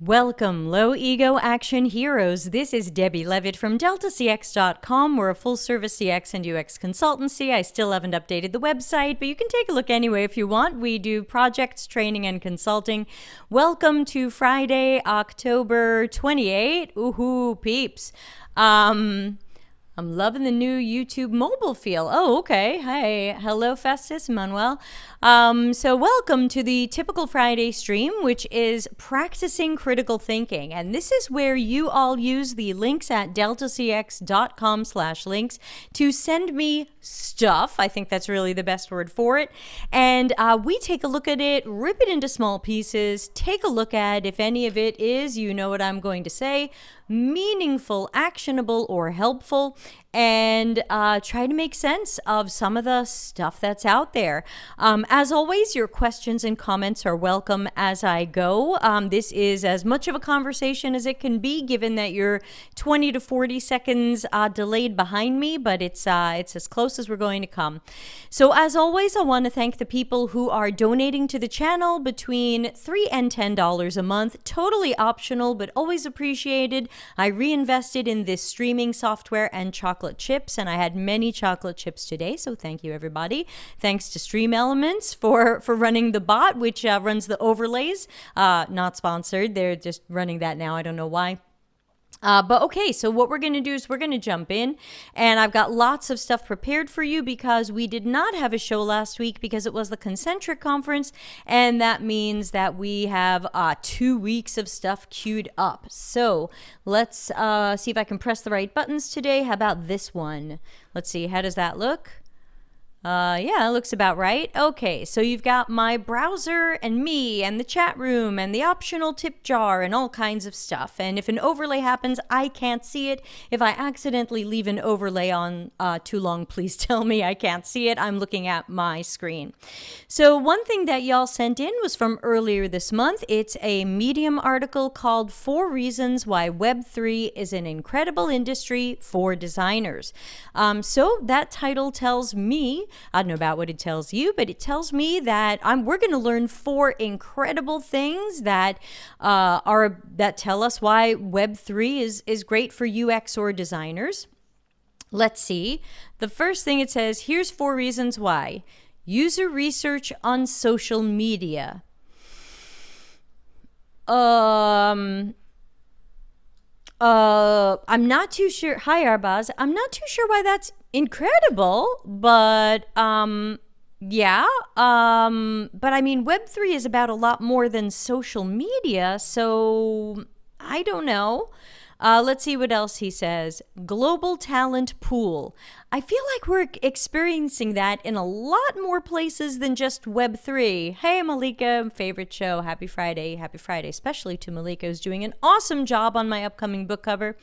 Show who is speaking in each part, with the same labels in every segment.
Speaker 1: Welcome, low ego action heroes. This is Debbie Levitt from DeltaCX.com. We're a full service CX and UX consultancy. I still haven't updated the website, but you can take a look anyway if you want. We do projects, training, and consulting. Welcome to Friday, October 28th. Ooh, peeps. I'm loving the new YouTube mobile feel. Oh, okay. Hi. Hello, Festus, Manuel. So welcome to the typical Friday stream, which is practicing critical thinking. And this is where you all use the links at deltacx.com/links to send me stuff. I think that's really the best word for it. And we take a look at it, rip it into small pieces, take a look at if any of it is, you know what I'm going to say, meaningful, actionable, or helpful, and try to make sense of some of the stuff that's out there. As always, your questions and comments are welcome as I go. This is as much of a conversation as it can be, given that you're 20 to 40 seconds delayed behind me, but it's as close as we're going to come. So as always, I want to thank the people who are donating to the channel between $3 and $10 a month. Totally optional, but always appreciated. I reinvested in this streaming software and chocolate chips, and I had many chocolate chips today, so thank you, everybody. Thanks to Stream Elements for running the bot, which runs the overlays. Not sponsored. They're just running that now. I don't know why. But okay, so what we're going to do is we're going to jump in, and I've got lots of stuff prepared for you because we did not have a show last week because it was the Concentric Conference, and that means that we have 2 weeks of stuff queued up. So let's see if I can press the right buttons today. How about this one? Let's see, how does that look? Yeah, it looks about right. Okay, so you've got my browser and me and the chat room and the optional tip jar and all kinds of stuff. And if an overlay happens, I can't see it. If I accidentally leave an overlay on too long, please tell me I can't see it. I'm looking at my screen. So one thing that y'all sent in was from earlier this month. It's a Medium article called 4 Reasons Why Web3 is an Incredible Industry for Designers. So that title tells me, I don't know about what it tells you, but it tells me that we're going to learn 4 incredible things that that tell us why Web3 is great for UX or designers. Let's see. The first thing it says, here's 4 reasons why. User research on social media. I'm not too sure. Hi, Arbaz. I'm not too sure why that's incredible, but yeah. But I mean, Web3 is about a lot more than social media, so I don't know. Let's see what else he says. Global talent pool. I feel like we're experiencing that in a lot more places than just Web3. Hey, Malika, favorite show. Happy Friday. Happy Friday, especially to Malika, who's doing an awesome job on my upcoming book cover.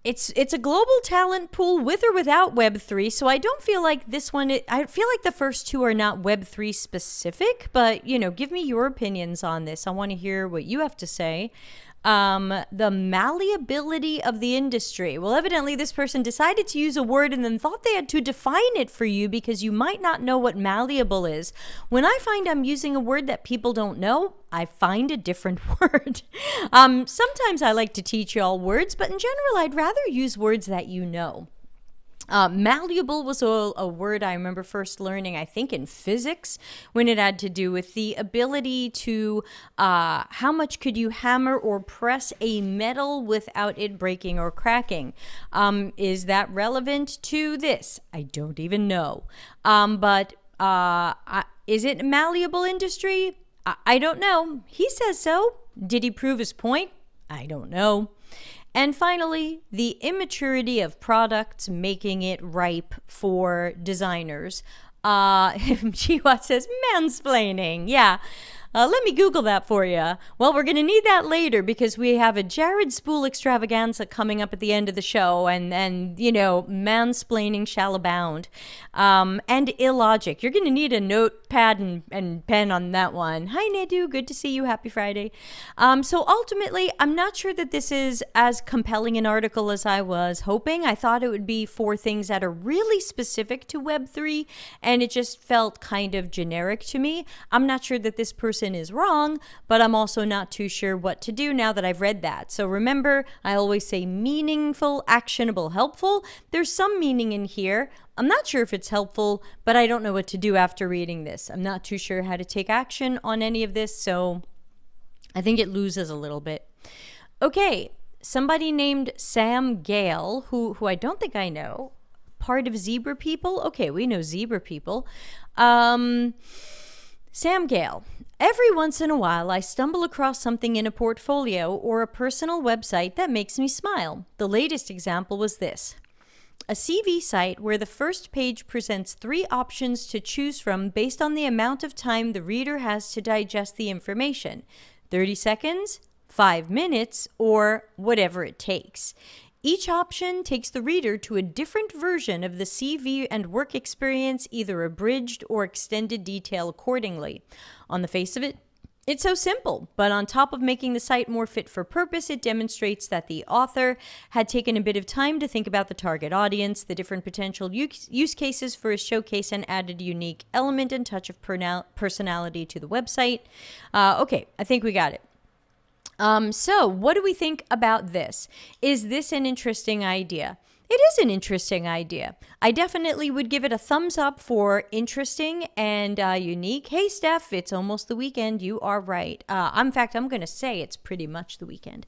Speaker 1: It's a global talent pool with or without Web3, so I don't feel like this one, I feel like the first 2 are not Web3 specific, but, you know, give me your opinions on this. I want to hear what you have to say. The malleability of the industry. Well, evidently this person decided to use a word and then thought they had to define it for you because you might not know what malleable is. When I find I'm using a word that people don't know, I find a different word. Sometimes I like to teach y'all words, but in general, I'd rather use words that you know. Malleable was a word I remember first learning, I think, in physics, when it had to do with the ability to how much could you hammer or press a metal without it breaking or cracking. Is that relevant to this? I don't even know. But is it a malleable industry? I don't know. He says so. Did he prove his point? I don't know. And finally, the immaturity of products making it ripe for designers. Chihuahua says, mansplaining. Yeah. Let me Google that for you. Well, we're going to need that later because we have a Jared Spool extravaganza coming up at the end of the show, and you know, mansplaining shall abound. And illogic. You're going to need a notepad and pen on that one. Hi, Nedu. Good to see you. Happy Friday. So ultimately, I'm not sure that this is as compelling an article as I was hoping. I thought it would be 4 things that are really specific to Web3, and it just felt kind of generic to me. I'm not sure that this person person is wrong, but I'm also not too sure what to do now that I've read that. So remember, I always say meaningful, actionable, helpful. There's some meaning in here. I'm not sure if it's helpful, but I don't know what to do after reading this. I'm not too sure how to take action on any of this, so I think it loses a little bit. Okay, somebody named Sam Gale, who I don't think I know, part of Zebra People. Okay, we know Zebra People. Sam Gale. Every once in a while, I stumble across something in a portfolio or a personal website that makes me smile. The latest example was this. A CV site where the first page presents 3 options to choose from based on the amount of time the reader has to digest the information. 30 seconds, 5 minutes, or whatever it takes. Each option takes the reader to a different version of the CV and work experience, either abridged or extended detail accordingly. On the face of it, it's so simple, but on top of making the site more fit for purpose, it demonstrates that the author had taken a bit of time to think about the target audience, the different potential use cases for a showcase, and added a unique element and touch of personality to the website. Okay, I think we got it. So what do we think about this? Is this an interesting idea? It is an interesting idea. I definitely would give it a thumbs up for interesting and unique. Hey, Steph, it's almost the weekend. You are right. In fact, I'm going to say it's pretty much the weekend.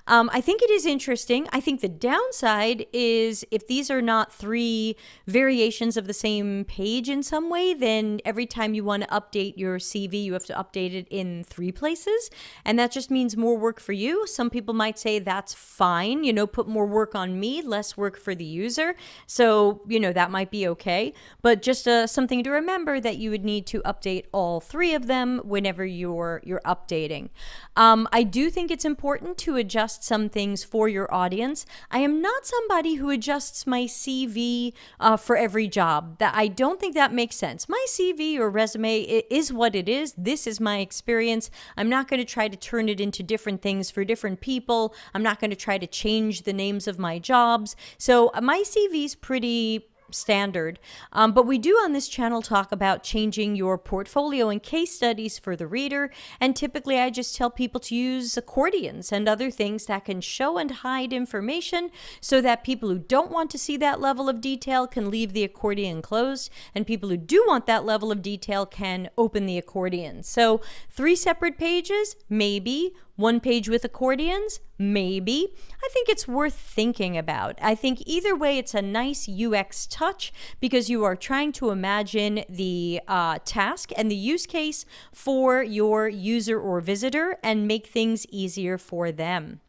Speaker 1: I think it is interesting. I think the downside is if these are not 3 variations of the same page in some way, then every time you want to update your CV, you have to update it in 3 places. And that just means more work for you. Some people might say that's fine. Put more work on me, less work for the user. So, that might be okay. But just something to remember that you would need to update all 3 of them whenever you're updating. I do think it's important to adjust some things for your audience. I am not somebody who adjusts my CV for every job. I don't think that makes sense. My CV or resume is what it is. This is my experience. I'm not going to try to turn it into different things for different people. I'm not going to try to change the names of my jobs. So my CV is pretty standard, but we do on this channel talk about changing your portfolio and case studies for the reader, and typically I just tell people to use accordions and other things that can show and hide information so that people who don't want to see that level of detail can leave the accordion closed, and people who do want that level of detail can open the accordion. So 3 separate pages, maybe. 1 page with accordions? Maybe. I think it's worth thinking about. I think either way, it's a nice UX touch because you are trying to imagine the task and the use case for your user or visitor and make things easier for them.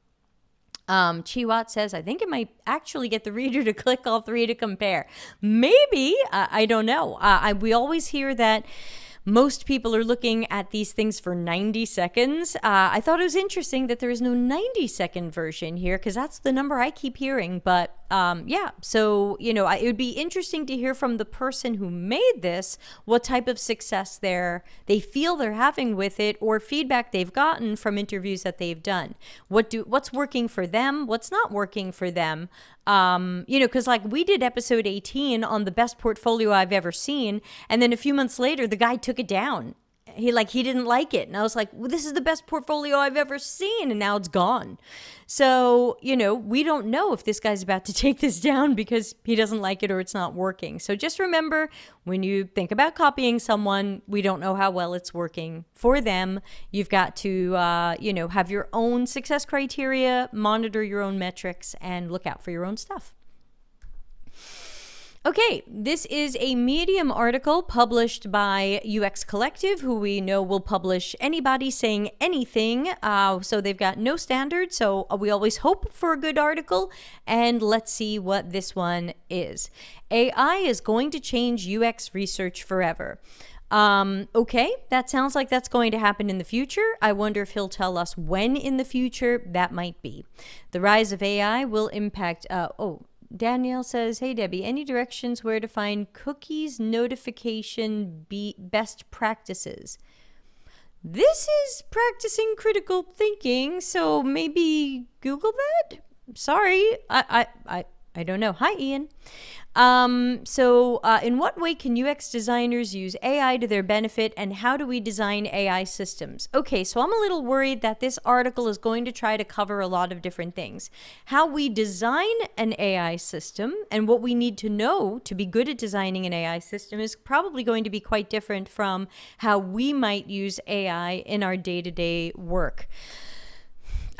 Speaker 1: Chiwat says, I think it might actually get the reader to click all 3 to compare. Maybe. I don't know. We always hear that most people are looking at these things for 90 seconds. I thought it was interesting that there is no 90-second version here because that's the number I keep hearing. But yeah, so, it would be interesting to hear from the person who made this what type of success they feel they're having with it or feedback they've gotten from interviews that they've done. What's working for them? What's not working for them? Because like we did episode 18 on the best portfolio I've ever seen, and then a few months later the guy took it down. He didn't like it, and I was like, well, this is the best portfolio I've ever seen, and now it's gone. So we don't know if this guy's about to take this down because he doesn't like it or it's not working. So just remember, when you think about copying someone, we don't know how well it's working for them. You've got to have your own success criteria, monitor your own metrics, and look out for your own stuff. Okay, this is a Medium article published by UX Collective, who we know will publish anybody saying anything. So they've got no standard. So we always hope for a good article. And let's see what this one is. AI is going to change UX research forever. Okay, that sounds like that's going to happen in the future. I wonder if he'll tell us when in the future that might be. The rise of AI will impact, Danielle says, hey, Debbie, any directions where to find cookies notification best practices? This is practicing critical thinking, so maybe Google that? Sorry, I don't know. Hi, Ian. In what way can UX designers use AI to their benefit, and how do we design AI systems? Okay, so I'm a little worried that this article is going to try to cover a lot of different things. How we design an AI system and what we need to know to be good at designing an AI system is probably going to be quite different from how we might use AI in our day-to-day work.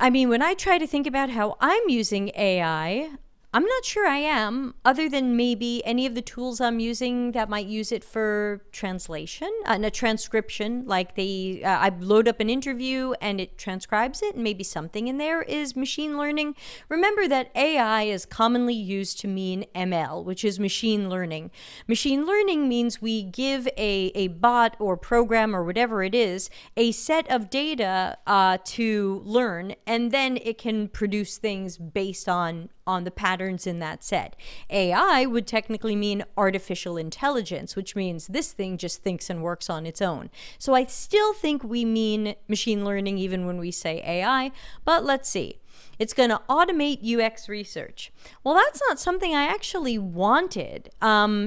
Speaker 1: I mean, when I try to think about how I'm using AI, I'm not sure I am, other than maybe any of the tools I'm using that might use it for translation, a transcription, like I load up an interview and it transcribes it, and maybe something in there is machine learning. Remember that AI is commonly used to mean ML, which is machine learning. Machine learning means we give a bot or program or whatever it is a set of data to learn, and then it can produce things based on the patterns in that set. AI would technically mean artificial intelligence, which means this thing just thinks and works on its own. So I still think we mean machine learning even when we say AI, but let's see. It's going to automate UX research. Well, that's not something I actually wanted.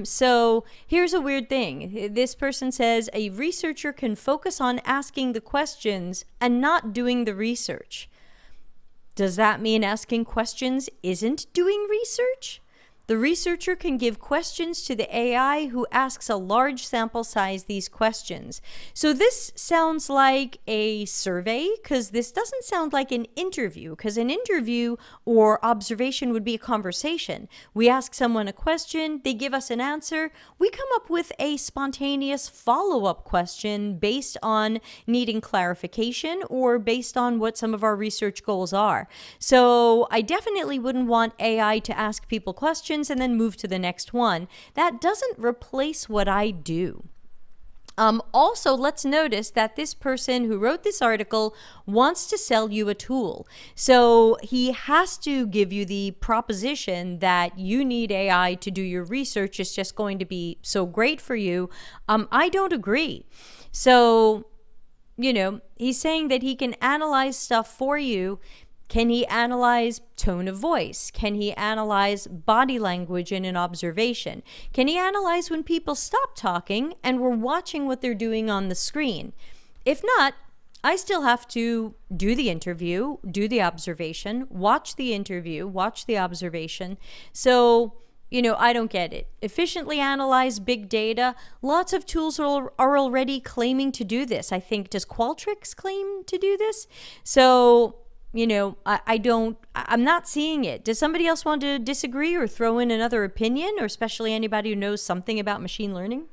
Speaker 1: So here's a weird thing. This person says a researcher can focus on asking the questions and not doing the research. Does that mean asking questions isn't doing research? The researcher can give questions to the AI who asks a large sample size these questions. So this sounds like a survey, because this doesn't sound like an interview, because an interview or observation would be a conversation. We ask someone a question, they give us an answer, we come up with a spontaneous follow-up question based on needing clarification or based on what some of our research goals are. So I definitely wouldn't want AI to ask people questions and then move to the next one. That doesn't replace what I do. Also, let's notice that this person who wrote this article wants to sell you a tool. So he has to give you the proposition that you need AI to do your research. It's just going to be so great for you. I don't agree. So, he's saying that he can analyze stuff for you. Can he analyze tone of voice? Can he analyze body language in an observation? Can he analyze when people stop talking and we're watching what they're doing on the screen? If not, I still have to do the interview, do the observation, watch the interview, watch the observation. So, I don't get it. Efficiently analyze big data. Lots of tools are already claiming to do this. I think, does Qualtrics claim to do this? So, I'm not seeing it. Does somebody else want to disagree or throw in another opinion, or especially anybody who knows something about machine learning?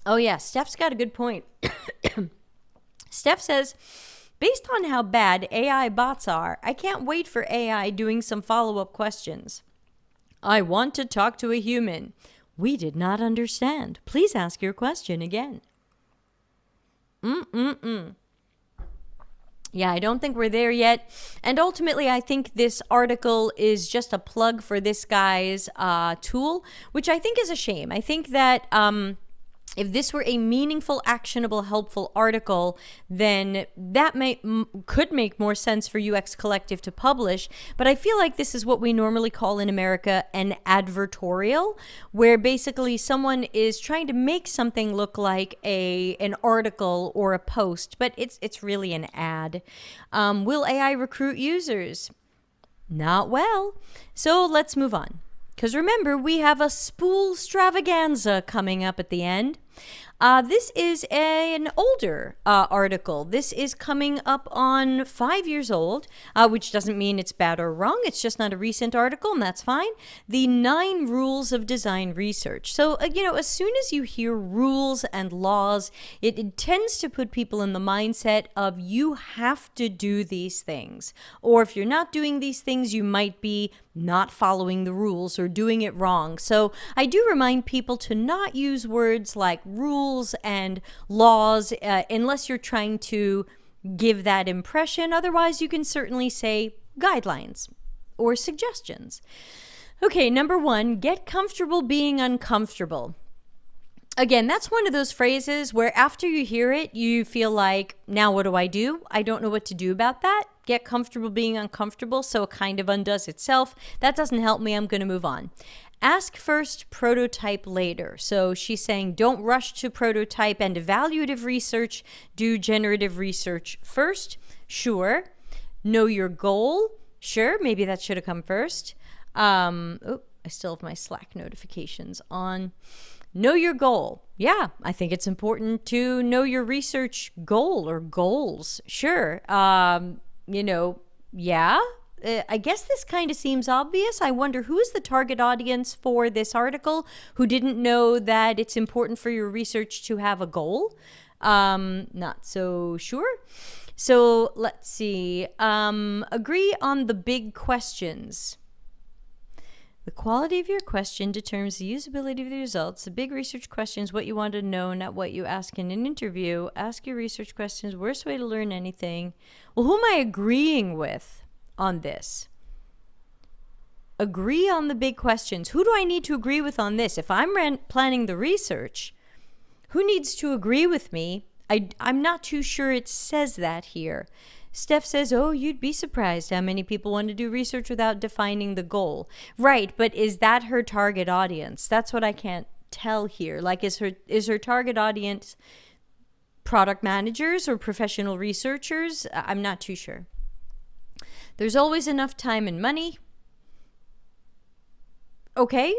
Speaker 1: Oh yeah, Steph's got a good point. Steph says, based on how bad AI bots are, I can't wait for AI doing some follow-up questions. I want to talk to a human. We did not understand. Please ask your question again. Yeah, I don't think we're there yet. And ultimately, I think this article is just a plug for this guy's tool, which I think is a shame. I think that if this were a meaningful, actionable, helpful article, then that could make more sense for UX Collective to publish. But I feel like this is what we normally call in America an advertorial, where basically someone is trying to make something look like an article or a post, but it's really an ad. Will AI recruit users? Not well. So let's move on. Because remember, we have a Spool extravaganza coming up at the end. This is an older article. This is coming up on 5 years old, which doesn't mean it's bad or wrong. It's just not a recent article, and that's fine. The 9 Rules of Design Research. So, as soon as you hear rules and laws, it tends to put people in the mindset of you have to do these things. Or if you're not doing these things, you might be not following the rules or doing it wrong. So I do remind people to not use words like rules and laws unless you're trying to give that impression. Otherwise, you can certainly say guidelines or suggestions. Okay, number 1, get comfortable being uncomfortable. Again, that's one of those phrases where after you hear it, you feel like, now what do? I don't know what to do about that. Get comfortable being uncomfortable, so it kind of undoes itself. That doesn't help me. I'm going to move on. Ask first, prototype later. So she's saying don't rush to prototype and evaluative research. Do generative research first. Sure. Know your goal. Sure. Maybe that should have come first. I still have my Slack notifications on. Know your goal. Yeah, I think it's important to know your research goal or goals. Sure. Yeah. I guess this kind of seems obvious. I wonder who is the target audience for this article who didn't know that it's important for your research to have a goal. Not so sure. So let's see. Agree on the big questions. The quality of your question determines the usability of the results. The big research question is what you want to know, not what you ask in an interview. Ask your research questions. Worst way to learn anything. Well, who am I agreeing with on this? Agree on the big questions. Who do I need to agree with on this? If I'm planning the research, who needs to agree with me? I'm not too sure it says that here. Steph says, oh, you'd be surprised how many people want to do research without defining the goal. Right, but is that her target audience? That's what I can't tell here. Like, is her target audience product managers or professional researchers? I'm not too sure. There's always enough time and money. Okay.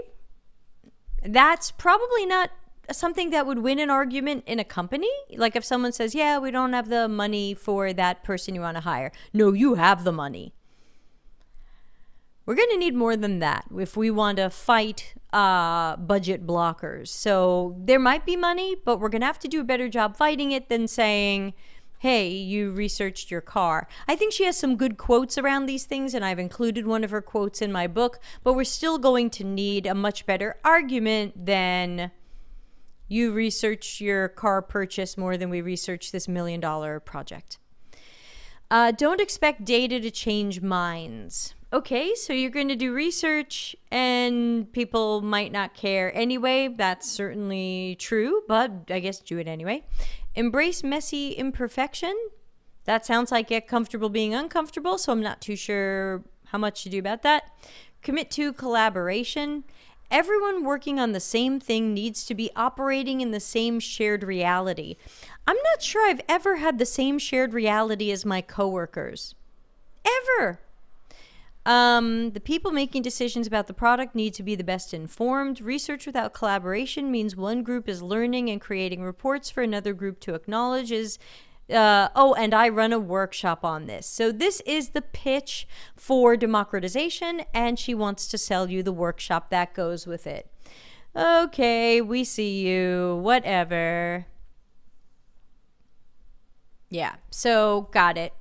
Speaker 1: That's probably not something that would win an argument in a company. Like if someone says, yeah, we don't have the money for that person you want to hire. No, you have the money. We're going to need more than that if we want to fight budget blockers. So there might be money, but we're going to have to do a better job fighting it than saying, hey, you researched your car. I think she has some good quotes around these things, and I've included one of her quotes in my book, but we're still going to need a much better argument than you research your car purchase more than we research this $1 million project. Don't expect data to change minds. Okay, so you're going to do research and people might not care anyway. That's certainly true, but I guess do it anyway. Embrace messy imperfection. That sounds like get comfortable being uncomfortable, so I'm not too sure how much to do about that. Commit to collaboration. Everyone working on the same thing needs to be operating in the same shared reality. I'm not sure I've ever had the same shared reality as my coworkers. Ever. The people making decisions about the product need to be the best informed. Research without collaboration means one group is learning and creating reports for another group to acknowledge and I run a workshop on this. So this is the pitch for democratization, and she wants to sell you the workshop that goes with it. Okay, we see you, whatever. Yeah, so got it.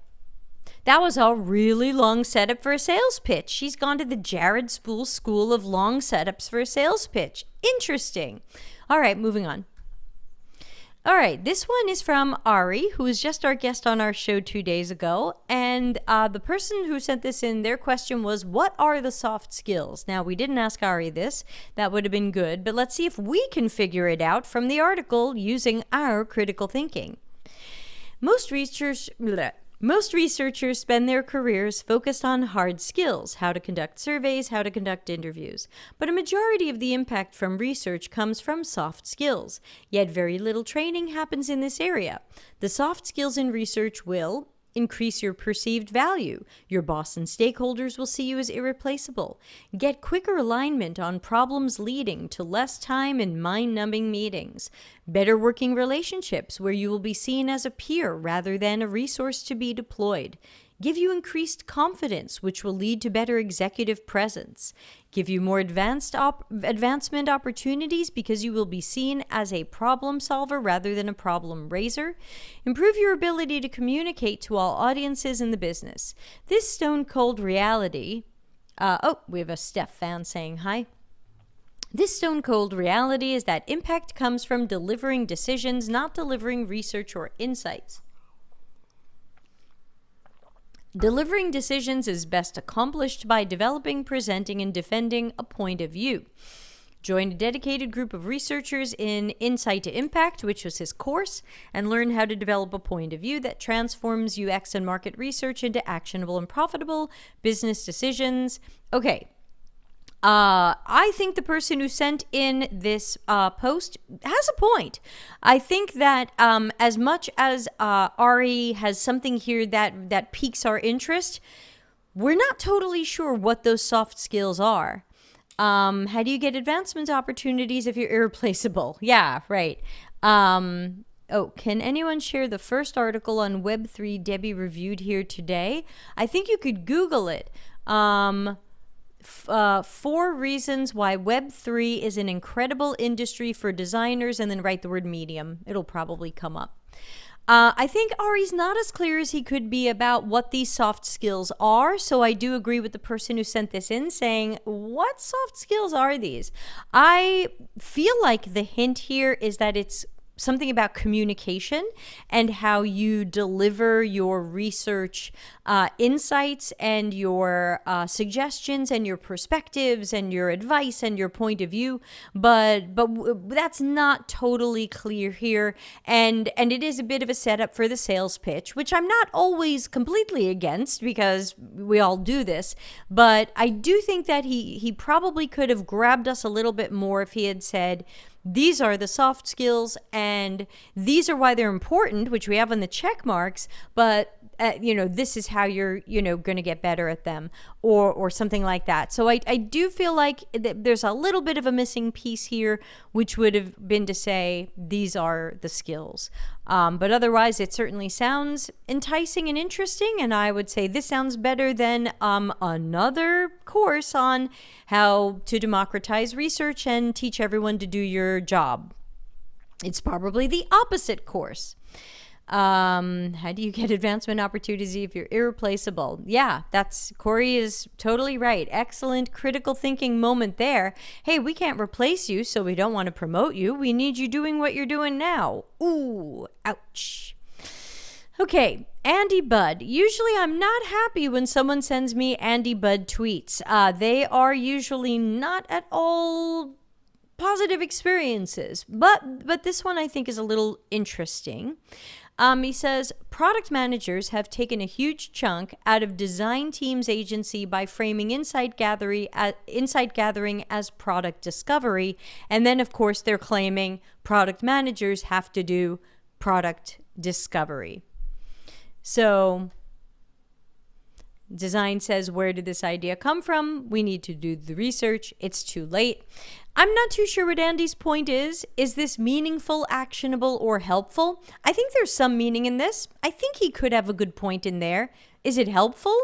Speaker 1: That was a really long setup for a sales pitch. She's gone to the Jared Spool School of Long Setups for a Sales Pitch. Interesting. All right, moving on. All right, this one is from Ari, who was just our guest on our show 2 days ago. And the person who sent this in, their question was, what are the soft skills? Now, we didn't ask Ari this. That would have been good. But let's see if we can figure it out from the article using our critical thinking. Most researchers spend their careers focused on hard skills, how to conduct surveys, how to conduct interviews. But a majority of the impact from research comes from soft skills, yet very little training happens in this area. The soft skills in research will increase your perceived value. Your boss and stakeholders will see you as irreplaceable. Get quicker alignment on problems leading to less time and mind-numbing meetings. Better working relationships where you will be seen as a peer rather than a resource to be deployed. Give you increased confidence, which will lead to better executive presence. Give you more advancement opportunities because you will be seen as a problem solver rather than a problem raiser. Improve your ability to communicate to all audiences in the business. This stone cold reality. We have a Steph fan saying hi. This stone cold reality is that impact comes from delivering decisions, not delivering research or insights. Delivering decisions is best accomplished by developing, presenting, and defending a point of view. Join a dedicated group of researchers in Insight to Impact, which was his course, and learn how to develop a point of view that transforms UX and market research into actionable and profitable business decisions. Okay. I think the person who sent in this post has a point. I think that as much as Ari has something here that piques our interest, we're not totally sure what those soft skills are. How do you get advancement opportunities if you're irreplaceable? Yeah, right. Oh, can anyone share the first article on Web3 Debbie reviewed here today? I think you could Google it. 4 reasons why Web3 is an incredible industry for designers, and then write the word medium. It'll probably come up. I think Ari's not as clear as he could be about what these soft skills are, so I do agree with the person who sent this in saying, what soft skills are these? I feel like the hint here is that it's something about communication and how you deliver your research insights and your suggestions and your perspectives and your advice and your point of view, but that's not totally clear here, and it is a bit of a setup for the sales pitch, which I'm not always completely against because we all do this, but I do think that he probably could have grabbed us a little bit more if he had said, these are the soft skills and these are why they're important, which we have on the check marks, but this is how you're, going to get better at them, or something like that. So I do feel like there's a little bit of a missing piece here, which would have been to say, these are the skills. But otherwise, it certainly sounds enticing and interesting, and I would say this sounds better than another course on how to democratize research and teach everyone to do your job. It's probably the opposite course. How do you get advancement opportunities if you're irreplaceable? Yeah, Corey is totally right. Excellent critical thinking moment there. Hey, we can't replace you, so we don't want to promote you. We need you doing what you're doing now. Ooh, ouch. Okay, Andy Bud. Usually I'm not happy when someone sends me Andy Bud tweets. They are usually not at all positive experiences, but this one I think is a little interesting. He says, product managers have taken a huge chunk out of design team's agency by framing insight gathering as product discovery. And then, of course, they're claiming product managers have to do product discovery. So design says, where did this idea come from? We need to do the research. It's too late. I'm not too sure what Andy's point is. Is this meaningful, actionable, or helpful? I think there's some meaning in this. I think he could have a good point in there. Is it helpful?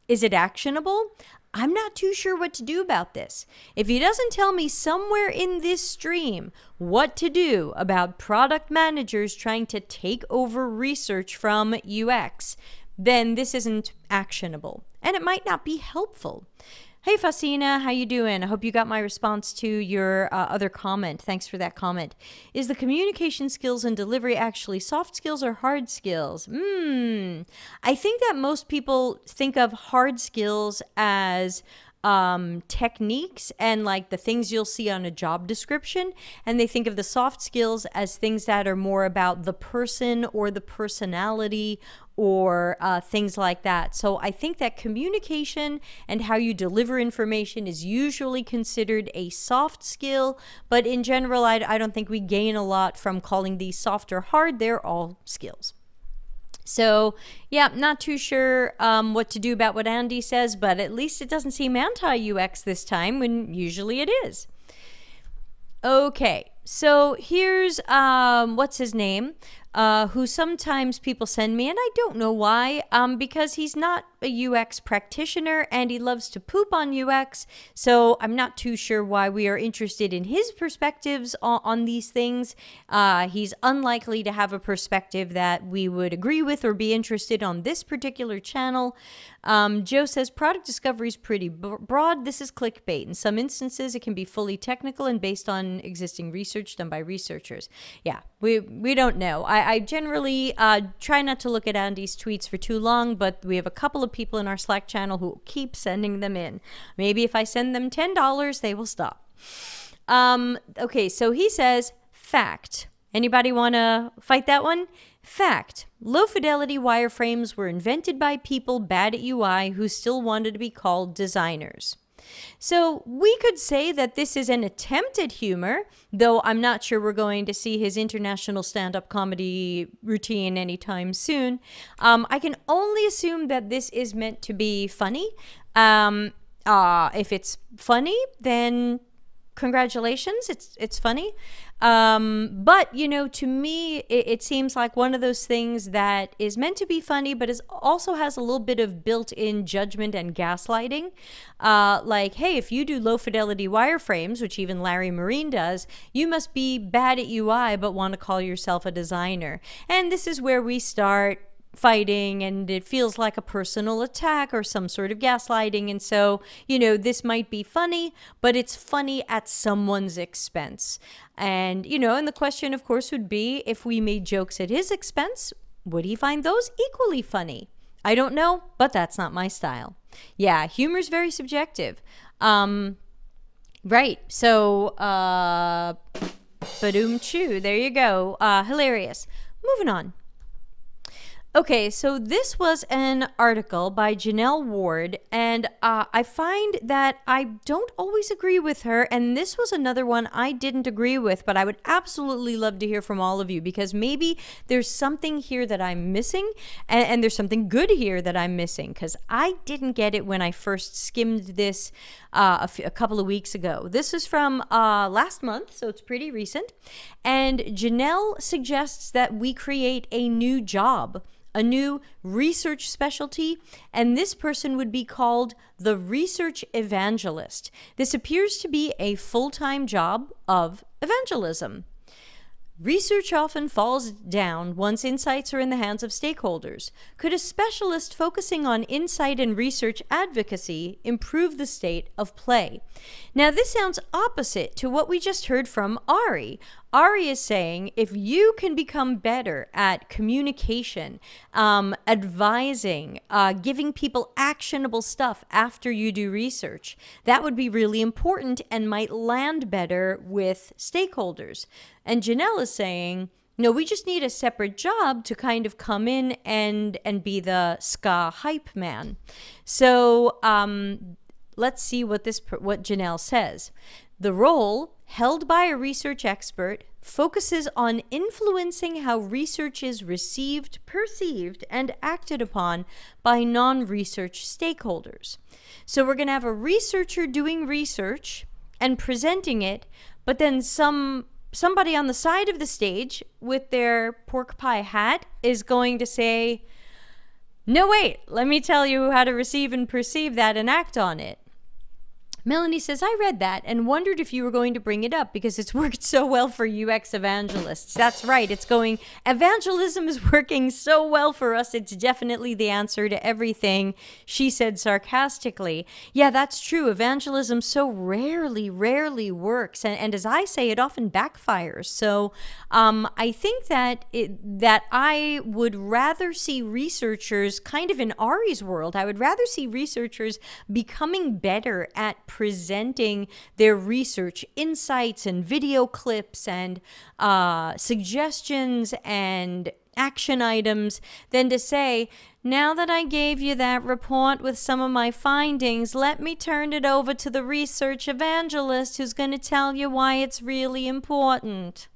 Speaker 1: Is it actionable? I'm not too sure what to do about this. If he doesn't tell me somewhere in this stream what to do about product managers trying to take over research from UX, then this isn't actionable, and it might not be helpful. Hey, Fasina, how you doing? I hope you got my response to your other comment. Thanks for that comment. Is the communication skills and delivery actually soft skills or hard skills? I think that most people think of hard skills as techniques and like the things you'll see on a job description, and they think of the soft skills as things that are more about the person or the personality or things like that. So I think that communication and how you deliver information is usually considered a soft skill, but in general, I don't think we gain a lot from calling these soft or hard. They're all skills. So, yeah, not too sure what to do about what Andy says, but at least it doesn't seem anti-UX this time, when usually it is. Okay, so here's, what's his name? Who sometimes people send me, and I don't know why, because he's not a UX practitioner and he loves to poop on UX, so I'm not too sure why we are interested in his perspectives on these things. He's unlikely to have a perspective that we would agree with or be interested on this particular channel. Joe says, product discovery is pretty broad. This is clickbait. In some instances, it can be fully technical and based on existing research done by researchers. Yeah, we don't know. I generally try not to look at Andy's tweets for too long, but we have a couple of people in our Slack channel who keep sending them in. Maybe if I send them $10, they will stop. Okay, so he says, fact. Anybody want to fight that one? Fact. Low-fidelity wireframes were invented by people bad at UI who still wanted to be called designers. So we could say that this is an attempt at humor, though I'm not sure we're going to see his international stand-up comedy routine anytime soon. I can only assume that this is meant to be funny. If it's funny, then congratulations, it's funny. But, to me, it seems like one of those things that is meant to be funny, but also has a little bit of built-in judgment and gaslighting. Like, hey, if you do low-fidelity wireframes, which even Larry Marine does, you must be bad at UI but want to call yourself a designer. And this is where we start fighting, and it feels like a personal attack or some sort of gaslighting. And so, this might be funny, but it's funny at someone's expense. And, and the question, of course, would be, if we made jokes at his expense, would he find those equally funny? I don't know, but that's not my style. Yeah, humor's very subjective. Right. So, ba-doom choo. There you go. Hilarious. Moving on. Okay, so this was an article by Janelle Ward, and I find that I don't always agree with her, and this was another one I didn't agree with, but I would absolutely love to hear from all of you, because maybe there's something here that I'm missing, and there's something good here that I'm missing, because I didn't get it when I first skimmed this a couple of weeks ago. This is from last month, so it's pretty recent, and Janelle suggests that we create a new job, a new research specialty, and this person would be called the research evangelist. This appears to be a full-time job of evangelism. Research often falls down once insights are in the hands of stakeholders. Could a specialist focusing on insight and research advocacy improve the state of play? Now, this sounds opposite to what we just heard from Ari. Ari is saying if you can become better at communication, advising, giving people actionable stuff after you do research, that would be really important and might land better with stakeholders. And Janelle is saying, no, we just need a separate job to kind of come in and be the ska hype man. So let's see what Janelle says. The role, held by a research expert, focuses on influencing how research is received, perceived, and acted upon by non-research stakeholders. So we're going to have a researcher doing research and presenting it, but then somebody on the side of the stage with their pork pie hat is going to say, no, wait, let me tell you how to receive and perceive that and act on it. Melanie says, I read that and wondered if you were going to bring it up because it's worked so well for UX evangelists. That's right. Evangelism is working so well for us. It's definitely the answer to everything, she said sarcastically. Yeah, that's true. Evangelism so rarely works. And as I say, it often backfires. So I think that I would rather see researchers kind of in Ari's world. I would rather see researchers becoming better at presenting their research insights and video clips and suggestions and action items than to say, now that I gave you that report with some of my findings, let me turn it over to the research evangelist who's going to tell you why it's really important.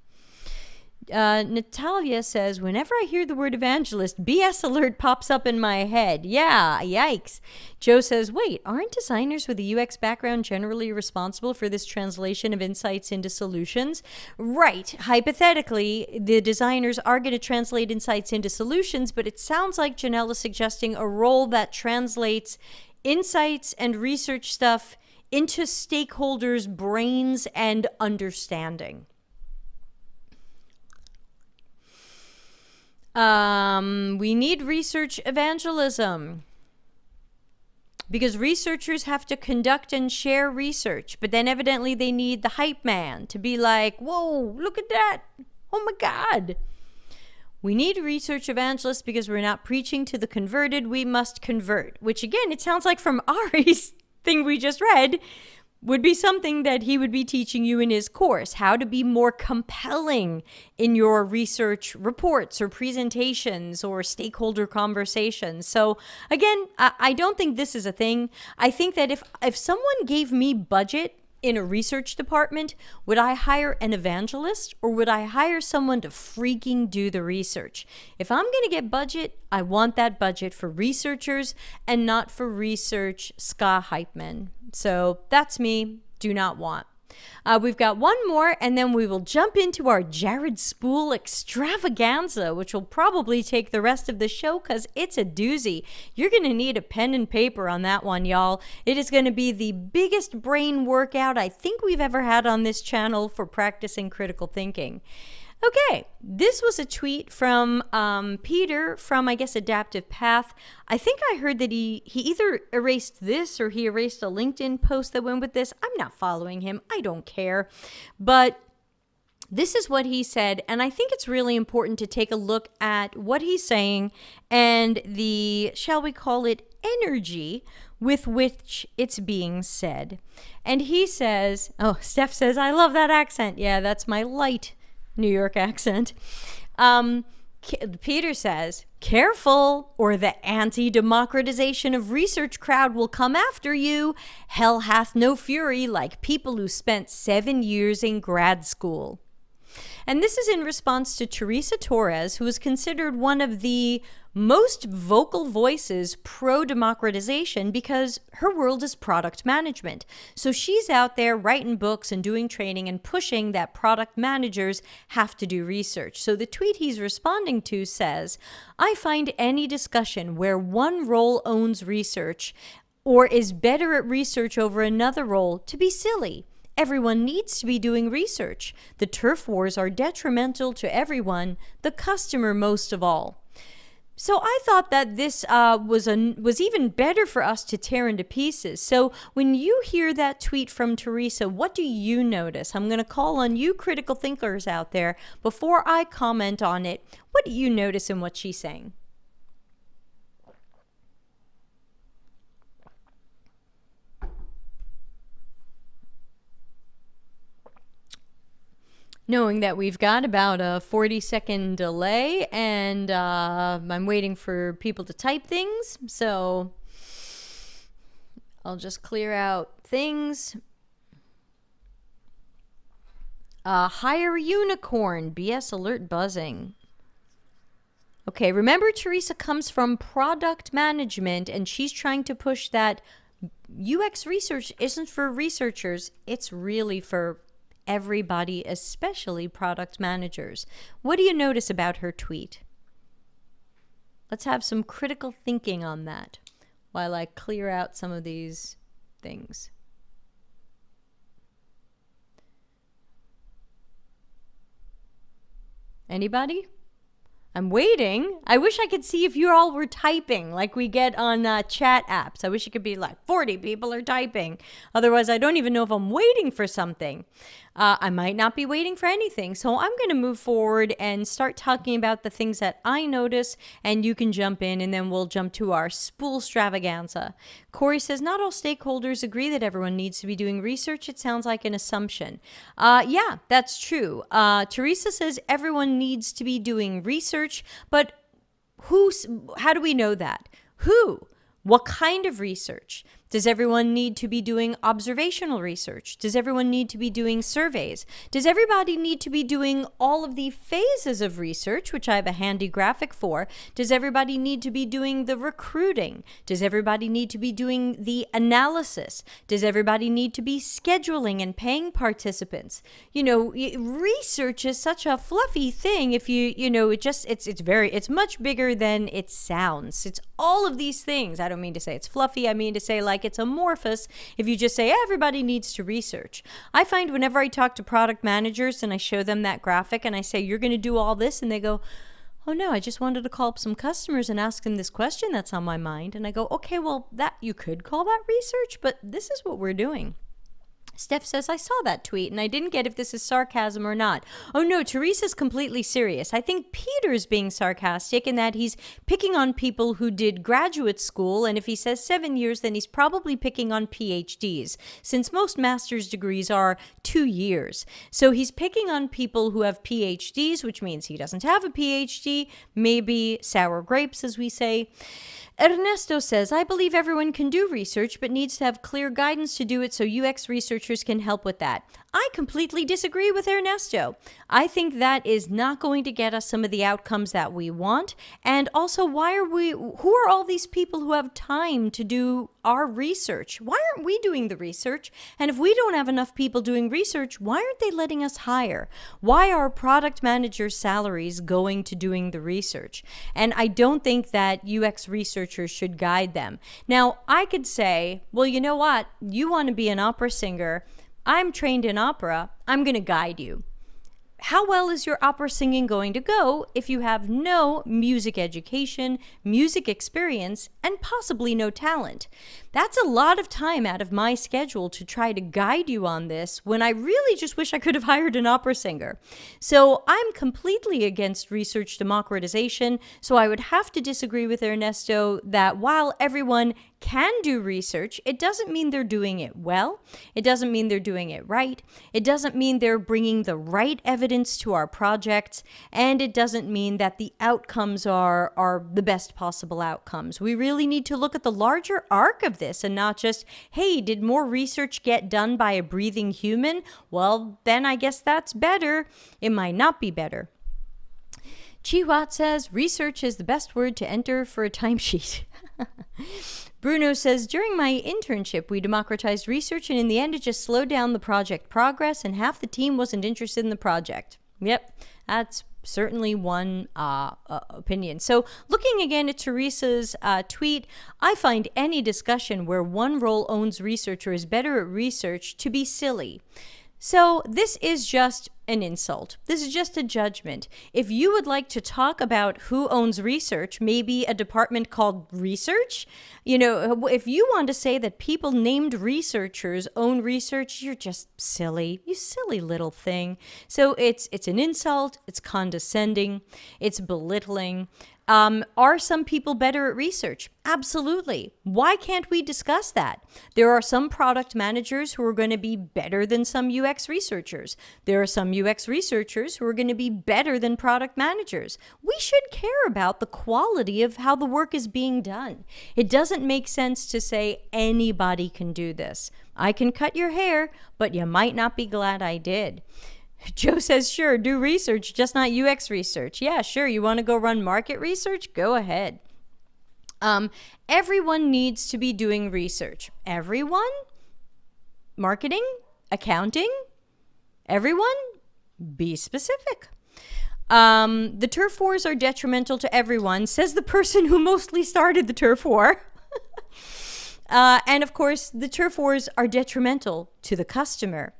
Speaker 1: Natalia says, whenever I hear the word evangelist, BS alert pops up in my head. Yeah, yikes. Joe says, wait, aren't designers with a UX background generally responsible for this translation of insights into solutions? Right. Hypothetically, the designers are going to translate insights into solutions, but it sounds like Janelle is suggesting a role that translates insights and research stuff into stakeholders' brains and understanding. We need research evangelism because researchers have to conduct and share research, but then evidently they need the hype man to be like, whoa, look at that. Oh my God. We need research evangelists because we're not preaching to the converted. We must convert, which again, it sounds like from Ari's thing we just read, would be something that he would be teaching you in his course, how to be more compelling in your research reports or presentations or stakeholder conversations. So again, I don't think this is a thing. I think that if someone gave me budget in a research department, would I hire an evangelist or would I hire someone to freaking do the research? If I'm going to get budget, I want that budget for researchers and not for research ska hype men. So that's me. Do not want. We've got one more, and then we will jump into our Jared Spool extravaganza, which will probably take the rest of the show because it's a doozy. You're going to need a pen and paper on that one, y'all. It is going to be the biggest brain workout I think we've ever had on this channel for practicing critical thinking. Okay, this was a tweet from Peter from, I guess, Adaptive Path. I think I heard that he either erased this or he erased a LinkedIn post that went with this. I'm not following him. I don't care. But this is what he said, and I think it's really important to take a look at what he's saying and the, shall we call it, energy with which it's being said. And he says, oh, Steph says, I love that accent. Yeah, that's my light New York accent. Peter says, careful, or the anti-democratization of research crowd will come after you. Hell hath no fury like people who spent 7 years in grad school. And this is in response to Teresa Torres, who is considered one of the most vocal voices pro-democratization because her world is product management. So she's out there writing books and doing training and pushing that product managers have to do research. So the tweet he's responding to says, I find any discussion where one role owns research or is better at research over another role to be silly. Everyone needs to be doing research. The turf wars are detrimental to everyone, the customer most of all. So I thought that this was even better for us to tear into pieces. So when you hear that tweet from Teresa, what do you notice? I'm going to call on you critical thinkers out there. Before I comment on it, what do you notice in what she's saying? Knowing that we've got about a 40-second delay and I'm waiting for people to type things, so I'll just clear out things. Hire unicorn, BS alert buzzing. Okay, remember Teresa comes from product management and she's trying to push that UX research isn't for researchers, it's really for everybody, especially product managers. What do you notice about her tweet? Let's have some critical thinking on that while I clear out some of these things. Anybody? I'm waiting. I wish I could see if you all were typing like we get on chat apps. I wish it could be like 40 people are typing. Otherwise, I don't even know if I'm waiting for something. I might not be waiting for anything. So I'm going to move forward and start talking about the things that I notice, and you can jump in, and then we'll jump to our spool extravaganza. Corey says, not all stakeholders agree that everyone needs to be doing research. It sounds like an assumption. Yeah, that's true. Teresa says everyone needs to be doing research, but how do we know that? Who? What kind of research? Does everyone need to be doing observational research? Does everyone need to be doing surveys? Does everybody need to be doing all of the phases of research, which I have a handy graphic for? Does everybody need to be doing the recruiting? Does everybody need to be doing the analysis? Does everybody need to be scheduling and paying participants? You know, research is such a fluffy thing. If it's much bigger than it sounds. It's all of these things. I don't mean to say it's fluffy. I mean to say like it's amorphous if you just say everybody needs to research. I find whenever I talk to product managers and I show them that graphic and I say, you're going to do all this, and they go, oh no, I just wanted to call up some customers and ask them this question that's on my mind. And I go, okay, well, that you could call that research, but this is what we're doing. Steph says, I saw that tweet and I didn't get if this is sarcasm or not. Oh no, Teresa's completely serious. I think Peter's being sarcastic in that he's picking on people who did graduate school, and if he says 7 years, then he's probably picking on PhDs, since most master's degrees are 2 years. So he's picking on people who have PhDs, which means he doesn't have a PhD, maybe sour grapes, as we say. Ernesto says, I believe everyone can do research, but needs to have clear guidance to do it so UX researchers can help with that. I completely disagree with Ernesto. I think that is not going to get us some of the outcomes that we want. And also, who are all these people who have time to do our research? Why aren't we doing the research? And if we don't have enough people doing research, why aren't they letting us hire? Why are product managers' salaries going to doing the research? And I don't think that UX researchers should guide them. Now, I could say, well, you know what? You want to be an opera singer. I'm trained in opera. I'm going to guide you. How well is your opera singing going to go if you have no music education, music experience, and possibly no talent? That's a lot of time out of my schedule to try to guide you on this when I really just wish I could have hired an opera singer. So I'm completely against research democratization, so I would have to disagree with Ernesto that while everyone can do research, it doesn't mean they're doing it well. It doesn't mean they're doing it right. It doesn't mean they're bringing the right evidence to our projects. And it doesn't mean that the outcomes are the best possible outcomes. We really need to look at the larger arc of this and not just, hey, did more research get done by a breathing human? Well, then I guess that's better. It might not be better. Chihuat says, research is the best word to enter for a timesheet. Bruno says, during my internship, we democratized research, and in the end, it just slowed down the project progress, and half the team wasn't interested in the project. Yep, that's certainly one opinion. So looking again at Teresa's tweet, I find any discussion where one role owns research or is better at research to be silly. So this is just an insult. This is just a judgment. If you would like to talk about who owns research, maybe a department called research, if you want to say that people named researchers own research, you're just silly. You silly little thing. So it's an insult. It's condescending. It's belittling. Are some people better at research? Absolutely. Why can't we discuss that? There are some product managers who are going to be better than some UX researchers. There are some UX researchers who are going to be better than product managers. We should care about the quality of how the work is being done. It doesn't make sense to say anybody can do this. I can cut your hair, but you might not be glad I did. Joe says, sure, do research, just not UX research. Yeah, sure. You want to go run market research? Go ahead. Everyone needs to be doing research. Everyone? Marketing? Accounting? Everyone? Be specific. The turf wars are detrimental to everyone, says the person who mostly started the turf war. And of course, the turf wars are detrimental to the customer,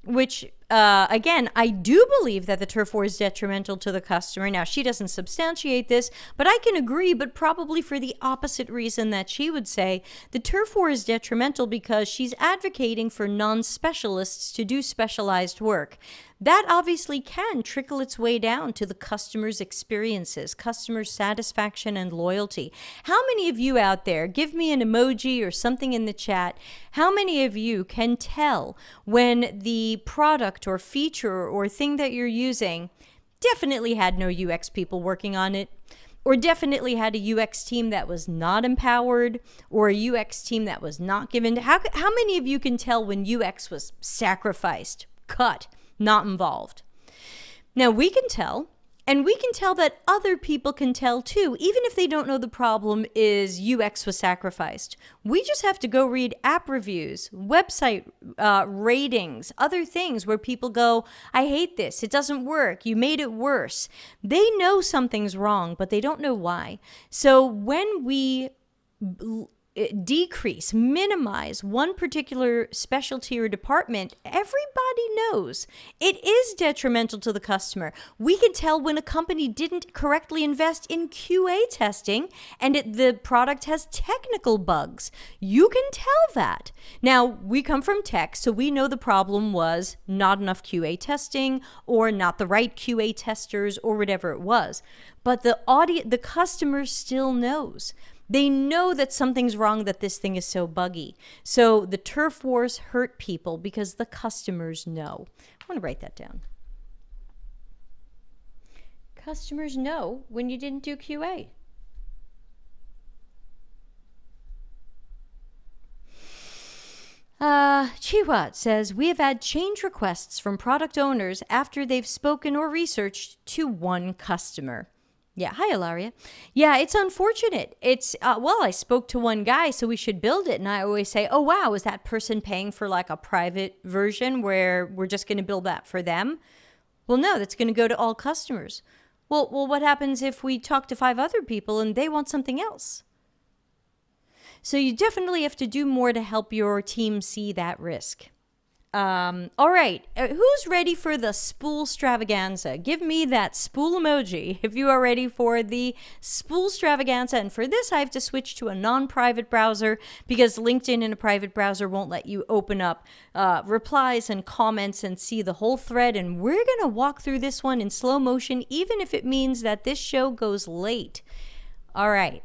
Speaker 1: which, again, I do believe that the turf war is detrimental to the customer. Now, she doesn't substantiate this, but I can agree, but probably for the opposite reason that she would say. The turf war is detrimental because she's advocating for non-specialists to do specialized work. That obviously can trickle its way down to the customer's experiences, customer satisfaction and loyalty. How many of you out there, give me an emoji or something in the chat, how many of you can tell when the product or feature or thing that you're using definitely had no UX people working on it, or definitely had a UX team that was not empowered, or a UX team that was not given? How many of you can tell when UX was sacrificed, cut, not involved? Now, we can tell, and we can tell that other people can tell too, even if they don't know the problem is UX was sacrificed. We just have to go read app reviews, website ratings, other things where people go, I hate this, it doesn't work, you made it worse. They know something's wrong, but they don't know why. So when we decrease, minimize one particular specialty or department, everybody knows it is detrimental to the customer. We can tell when a company didn't correctly invest in QA testing and the product has technical bugs. You can tell that. Now, we come from tech, so we know the problem was not enough QA testing or not the right QA testers or whatever it was. But the customer still knows. They know that something's wrong, that this thing is so buggy. So the turf wars hurt people because the customers know. I want to write that down. Customers know when you didn't do QA. Chihuat says, we have had change requests from product owners after they've spoken or researched to one customer. Yeah, hi, Ilaria. Yeah, it's unfortunate. It's, well, I spoke to one guy, so we should build it. And I always say, oh, wow, is that person paying for like a private version where we're just going to build that for them? Well, no, that's going to go to all customers. Well, what happens if we talk to 5 other people and they want something else? So you definitely have to do more to help your team see that risk. All right, who's ready for the Spool extravaganza? Give me that Spool emoji if you are ready for the Spool extravaganza. And for this, I have to switch to a non-private browser because LinkedIn in a private browser won't let you open up replies and comments and see the whole thread. And we're going to walk through this one in slow motion, even if it means that this show goes late. All right.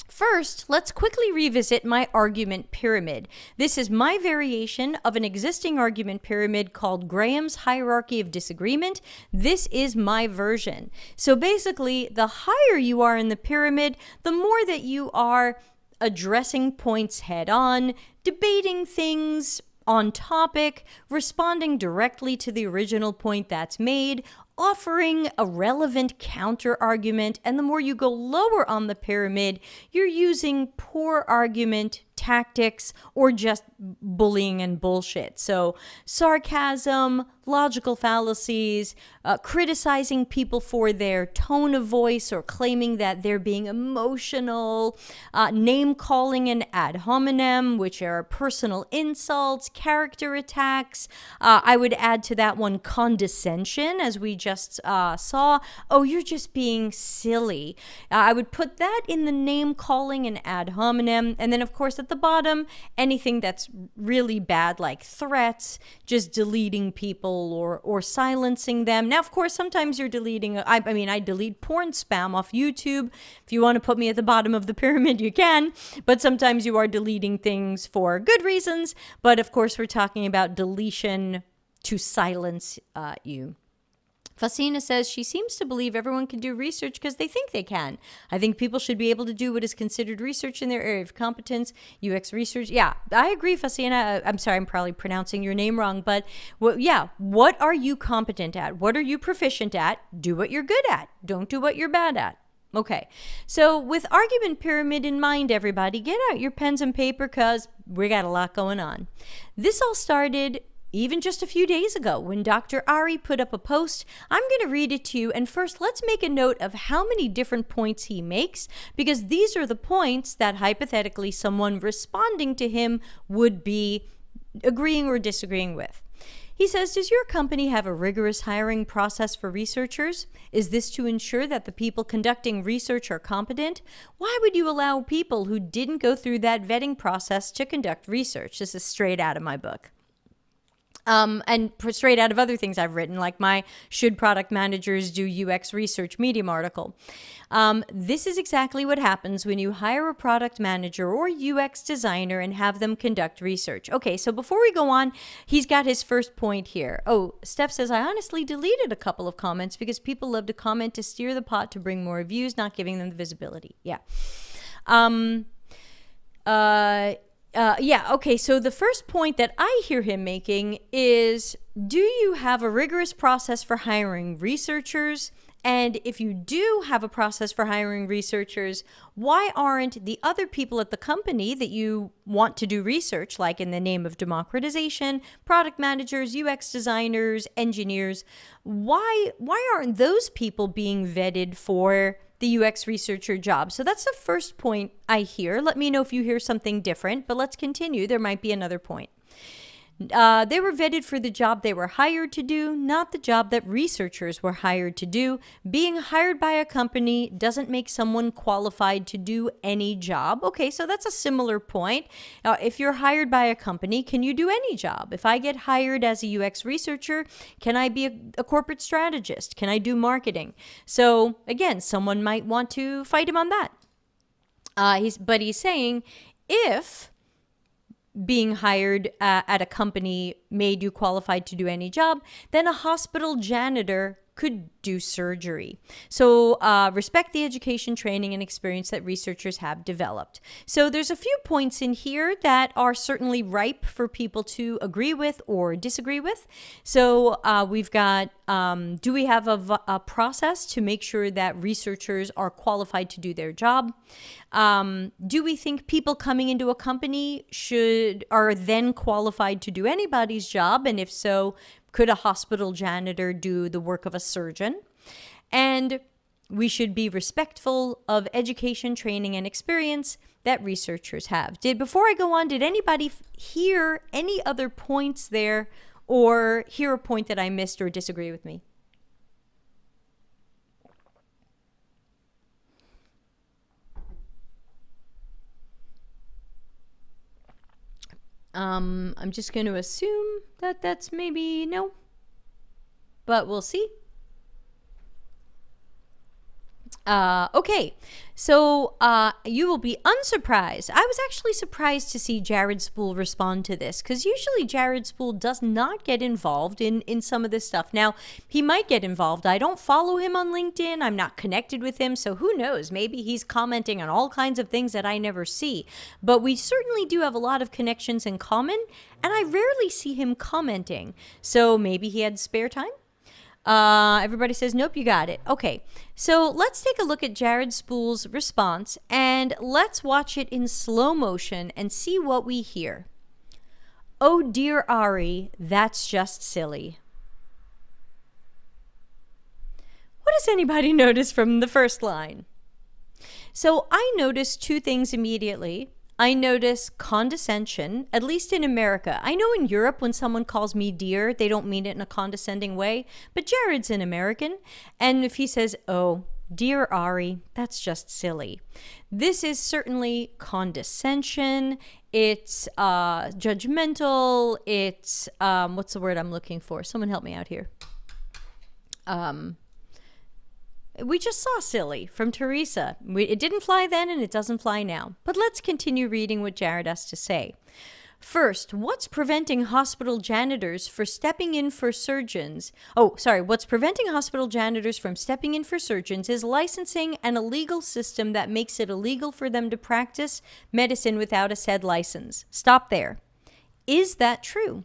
Speaker 1: First, let's quickly revisit my argument pyramid. This is my variation of an existing argument pyramid called Graham's hierarchy of disagreement. This is my version. So basically, the higher you are in the pyramid, the more that you are addressing points head on, debating things on topic, responding directly to the original point that's made, offering a relevant counter argument, and the more you go lower on the pyramid, you're using poor argument tactics or just bullying and bullshit. So sarcasm, logical fallacies, criticizing people for their tone of voice or claiming that they're being emotional, name calling and ad hominem, which are personal insults, character attacks. I would add to that one condescension, as we just saw. Oh, you're just being silly. I would put that in the name calling and ad hominem. And then, of course, at the bottom, anything that's really bad, like threats, just deleting people or silencing them. Now, of course, sometimes you're deleting, I delete porn spam off YouTube. If you want to put me at the bottom of the pyramid, you can. But sometimes you are deleting things for good reasons. But of course, we're talking about deletion to silence you. Fasina says she seems to believe everyone can do research because they think they can. I think people should be able to do what is considered research in their area of competence. UX research. Yeah, I agree, Fasina. I'm sorry, I'm probably pronouncing your name wrong, but what are you competent at? What are you proficient at? Do what you're good at. Don't do what you're bad at. Okay, so with argument pyramid in mind, everybody, get out your pens and paper because we got a lot going on. This all started even just a few days ago when Dr. Ari put up a post. I'm going to read it to you, and first let's make a note of how many different points he makes, because these are the points that hypothetically someone responding to him would be agreeing or disagreeing with. He says, does your company have a rigorous hiring process for researchers? Is this to ensure that the people conducting research are competent? Why would you allow people who didn't go through that vetting process to conduct research? This is straight out of my book. And straight out of other things I've written, like my Should Product Managers Do UX Research Medium article. This is exactly what happens when you hire a product manager or UX designer and have them conduct research. Okay, so before we go on, he's got his first point here. Oh, Steph says, I honestly deleted a couple of comments because people love to comment to steer the pot to bring more views, not giving them the visibility. Yeah. Okay, so the first point that I hear him making is, do you have a rigorous process for hiring researchers? And if you do have a process for hiring researchers, why aren't the other people at the company that you want to do research, like in the name of democratization, product managers, UX designers, engineers, why aren't those people being vetted for the UX researcher job. So that's the first point I hear. Let me know if you hear something different, but let's continue. There might be another point. They were vetted for the job they were hired to do, not the job that researchers were hired to do. Being hired by a company doesn't make someone qualified to do any job. Okay, so that's a similar point. If you're hired by a company, can you do any job? If I get hired as a UX researcher, can I be a corporate strategist? Can I do marketing? So again, someone might want to fight him on that. But he's saying if being hired at a company made you qualified to do any job, then a hospital janitor could do surgery. So respect the education, training, and experience that researchers have developed. So there's a few points in here that are certainly ripe for people to agree with or disagree with. So we've got, do we have a process to make sure that researchers are qualified to do their job? Do we think people coming into a company are then qualified to do anybody's job? And if so, could a hospital janitor do the work of a surgeon? And we should be respectful of education, training, and experience that researchers have. Before I go on, did anybody hear any other points there or hear a point that I missed or disagree with me? I'm just going to assume that that's maybe no, but we'll see. Okay, so you will be unsurprised. I was actually surprised to see Jared Spool respond to this, because usually Jared Spool does not get involved in some of this stuff. Now, he might get involved. I don't follow him on LinkedIn. I'm not connected with him, so who knows? Maybe he's commenting on all kinds of things that I never see. But we certainly do have a lot of connections in common, and I rarely see him commenting. So maybe he had spare time? Everybody says, nope, you got it. Okay, so let's take a look at Jared Spool's response and let's watch it in slow motion and see what we hear. Oh dear Ari, that's just silly. What does anybody notice from the first line? So I noticed two things immediately. I notice condescension, at least in America. I know in Europe when someone calls me dear, they don't mean it in a condescending way, but Jared's an American, and if he says, oh, dear Ari, that's just silly. This is certainly condescension, it's judgmental, it's, what's the word I'm looking for? Someone help me out here. We just saw silly from Teresa. It didn't fly then and it doesn't fly now. But let's continue reading what Jared has to say. First, what's preventing hospital janitors from stepping in for surgeons? What's preventing hospital janitors from stepping in for surgeons is licensing and a legal system that makes it illegal for them to practice medicine without a said license. Stop there. Is that true?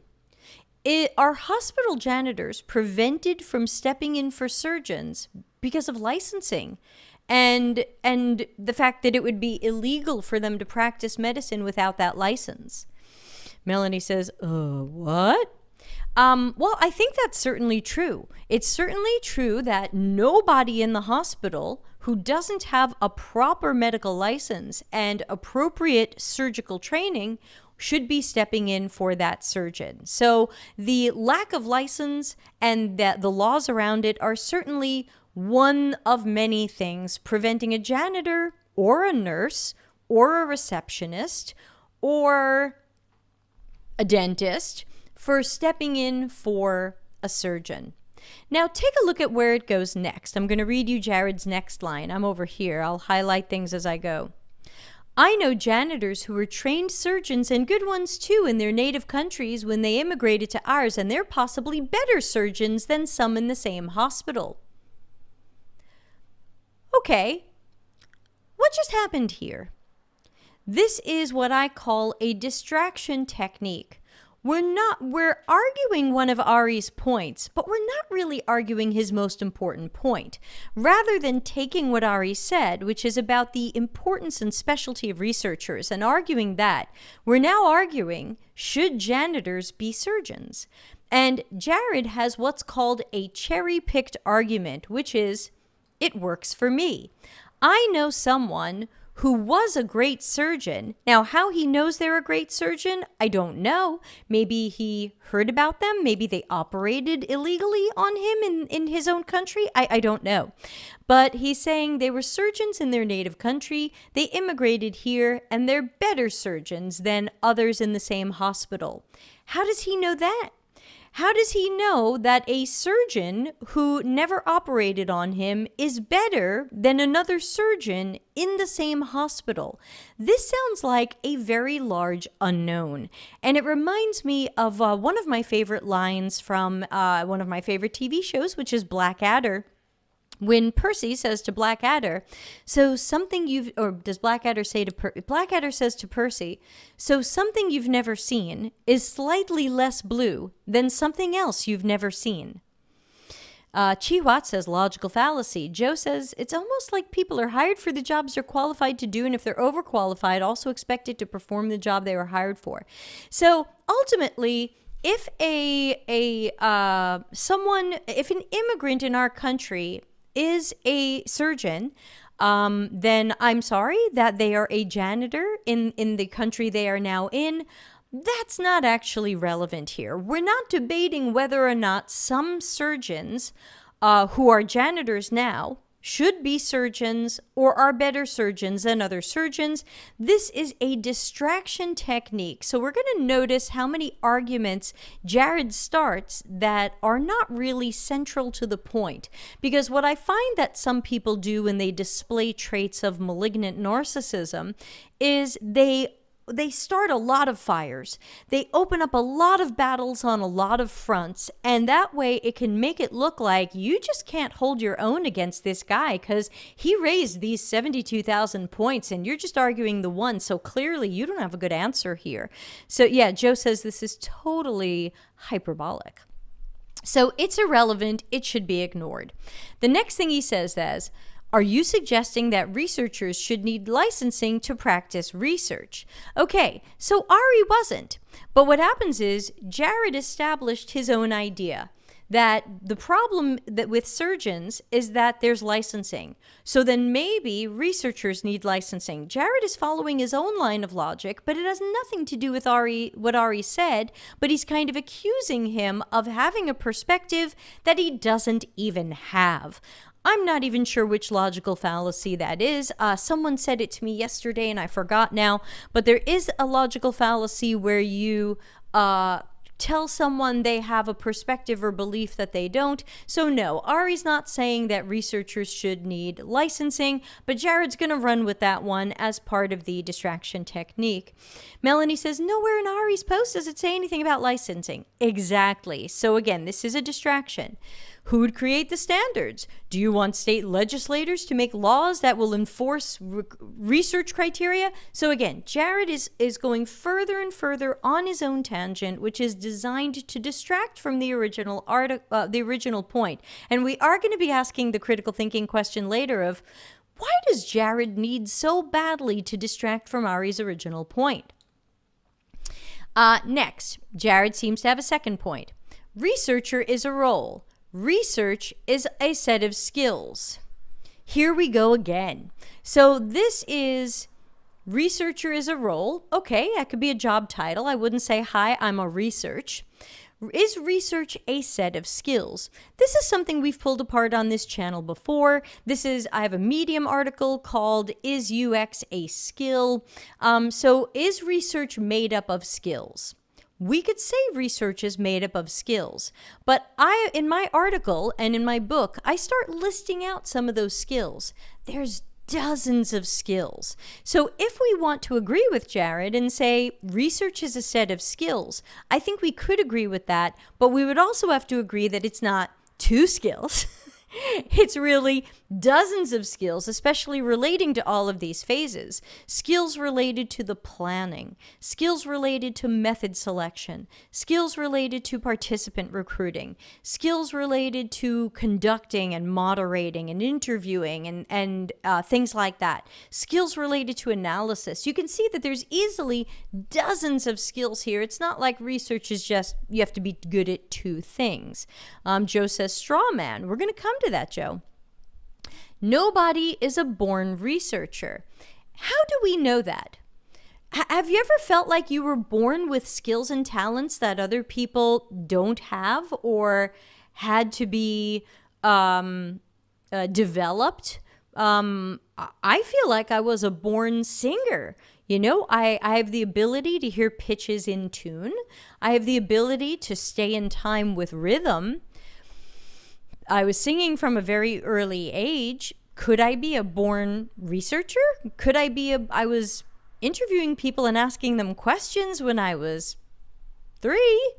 Speaker 1: Are hospital janitors prevented from stepping in for surgeons because of licensing and the fact that it would be illegal for them to practice medicine without that license? Melanie says, what? Well, I think that's certainly true. It's certainly true that nobody in the hospital who doesn't have a proper medical license and appropriate surgical training should be stepping in for that surgeon. So the lack of license and the laws around it are certainly one of many things preventing a janitor or a nurse or a receptionist or a dentist for stepping in for a surgeon. Now take a look at where it goes next. I'm going to read you Jared's next line. I'm over here. I'll highlight things as I go. I know janitors who were trained surgeons and good ones too in their native countries when they immigrated to ours, and they're possibly better surgeons than some in the same hospital. Okay, what just happened here? This is what I call a distraction technique. We're arguing one of Ari's points, but we're not really arguing his most important point. Rather than taking what Ari said, which is about the importance and specialty of researchers, and arguing that, we're now arguing, should janitors be surgeons? And Jared has what's called a cherry-picked argument, which is, it works for me. I know someone who was a great surgeon. Now, how he knows they're a great surgeon, I don't know. Maybe he heard about them. Maybe they operated illegally on him in his own country. I don't know. But he's saying they were surgeons in their native country. They immigrated here, and they're better surgeons than others in the same hospital. How does he know that? How does he know that a surgeon who never operated on him is better than another surgeon in the same hospital? This sounds like a very large unknown. And it reminds me of one of my favorite lines from one of my favorite TV shows, which is Blackadder. When Percy says to Blackadder, so something you've, or does Blackadder say to Blackadder says to Percy, so something you've never seen is slightly less blue than something else you've never seen. Chihuat says logical fallacy. Joe says it's almost like people are hired for the jobs they're qualified to do, and if they're overqualified, also expected to perform the job they were hired for. So ultimately, if if an immigrant in our country is a surgeon, then I'm sorry that they are a janitor in the country they are now in. That's not actually relevant here. We're not debating whether or not some surgeons who are janitors now should be surgeons or are better surgeons than other surgeons. This is a distraction technique. So we're going to notice how many arguments Jared starts that are not really central to the point. Because what I find that some people do when they display traits of malignant narcissism is they start a lot of fires. They open up a lot of battles on a lot of fronts, and that way it can make it look like you just can't hold your own against this guy because he raised these 72,000 points and you're just arguing the one, so clearly you don't have a good answer here. So yeah, Joe says this is totally hyperbolic. So it's irrelevant. It should be ignored. The next thing he says is, are you suggesting that researchers should need licensing to practice research? Okay, so Ari wasn't. But what happens is Jared established his own idea that the problem that with surgeons is that there's licensing. So then maybe researchers need licensing. Jared is following his own line of logic, but it has nothing to do with what Ari said, but he's kind of accusing him of having a perspective that he doesn't even have. I'm not even sure which logical fallacy that is. Someone said it to me yesterday and I forgot now, but there is a logical fallacy where you tell someone they have a perspective or belief that they don't. So no, Ari's not saying that researchers should need licensing, but Jared's going to run with that one as part of the distraction technique. Melanie says, nowhere in Ari's post does it say anything about licensing. Exactly. So again, this is a distraction. Who would create the standards? Do you want state legislators to make laws that will enforce research criteria? So again, Jared is going further and further on his own tangent, which is designed to distract from the original point. And we are going to be asking the critical thinking question later of, why does Jared need so badly to distract from Ari's original point? Next, Jared seems to have a second point. Researcher is a role. Research is a set of skills. Here we go again. So this is researcher is a role. Okay, that could be a job title. I wouldn't say, hi, I'm a research. Is research a set of skills? This is something we've pulled apart on this channel before. I have a Medium article called Is UX a Skill? So is research made up of skills? We could say research is made up of skills, but in my article and in my book, I start listing out some of those skills. There's dozens of skills. So if we want to agree with Jared and say research is a set of skills, I think we could agree with that, but we would also have to agree that it's not two skills. It's really dozens of skills, especially relating to all of these phases. Skills related to the planning, skills related to method selection, skills related to participant recruiting, skills related to conducting and moderating and interviewing and things like that, skills related to analysis. You can see that there's easily dozens of skills here. It's not like research is just, you have to be good at two things. Joe says straw man. We're going to come to that, Joe. Nobody is a born researcher. How do we know that? Have you ever felt like you were born with skills and talents that other people don't have or had to be developed? I feel like I was a born singer. You know, I have the ability to hear pitches in tune. I have the ability to stay in time with rhythm. I was singing from a very early age. Could I be a born researcher? I was interviewing people and asking them questions when I was 3.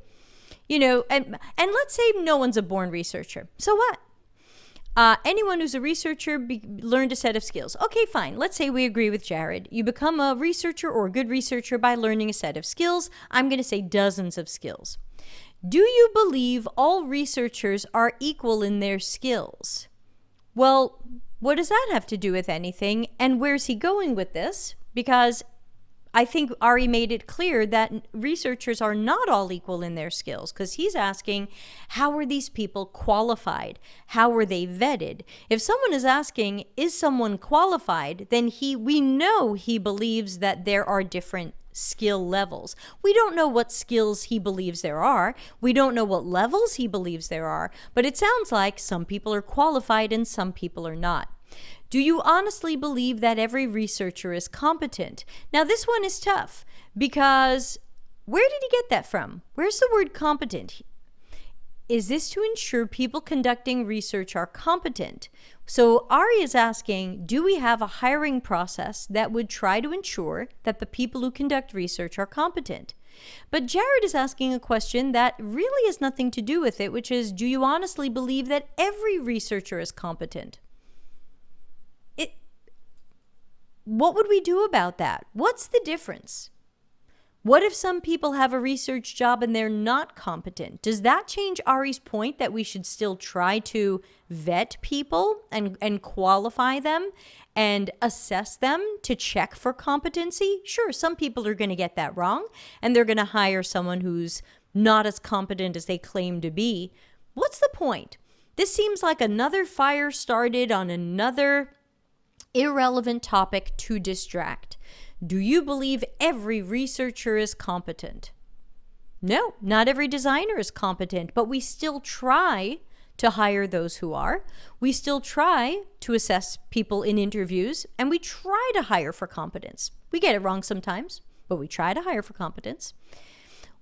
Speaker 1: You know, and let's say no one's a born researcher. So what? Anyone who's a researcher learned a set of skills. Okay, fine. Let's say we agree with Jared. You become a researcher or a good researcher by learning a set of skills. I'm going to say dozens of skills. Do you believe all researchers are equal in their skills? Well, what does that have to do with anything? And where's he going with this? Because I think Ari made it clear that researchers are not all equal in their skills, because he's asking, how are these people qualified? How were they vetted? If someone is asking, is someone qualified, then we know he believes that there are different skill levels. We don't know what skills he believes there are. We don't know what levels he believes there are, but it sounds like some people are qualified and some people are not. Do you honestly believe that every researcher is competent? Now, this one is tough because where did he get that from? Where's the word competent? Is this to ensure people conducting research are competent? So Ari is asking, do we have a hiring process that would try to ensure that the people who conduct research are competent? But Jared is asking a question that really has nothing to do with it, which is, do you honestly believe that every researcher is competent? What would we do about that? What's the difference? What if some people have a research job and they're not competent? Does that change Ari's point that we should still try to vet people and qualify them and assess them to check for competency? Sure, some people are going to get that wrong and they're going to hire someone who's not as competent as they claim to be. What's the point? This seems like another fire started on another irrelevant topic to distract. Do you believe every researcher is competent? No, not every designer is competent, but we still try to hire those who are. We still try to assess people in interviews, and we try to hire for competence. We get it wrong sometimes, but we try to hire for competence.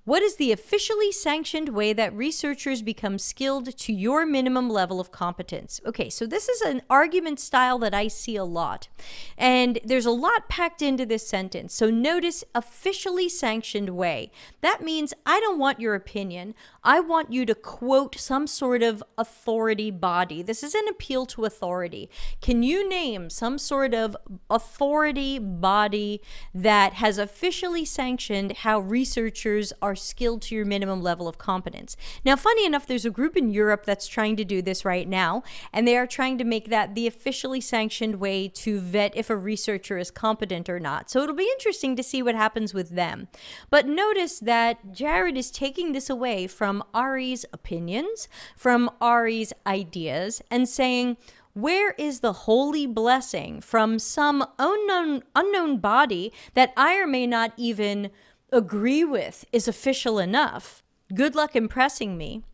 Speaker 1: What is the officially sanctioned way that researchers become skilled to your minimum level of competence? Okay, so this is an argument style that I see a lot. And there's a lot packed into this sentence. So notice officially sanctioned way. That means I don't want your opinion. I want you to quote some sort of authority body. This is an appeal to authority. Can you name some sort of authority body that has officially sanctioned how researchers are skilled to your minimum level of competence? Now, funny enough, there's a group in Europe that's trying to do this right now, and they are trying to make that the officially sanctioned way to vet if a researcher is competent or not. So it'll be interesting to see what happens with them. But notice that Jared is taking this away from Ari's opinions, from Ari's ideas, and saying, where is the holy blessing from some unknown body that I or may not even agree with is official enough? Good luck impressing me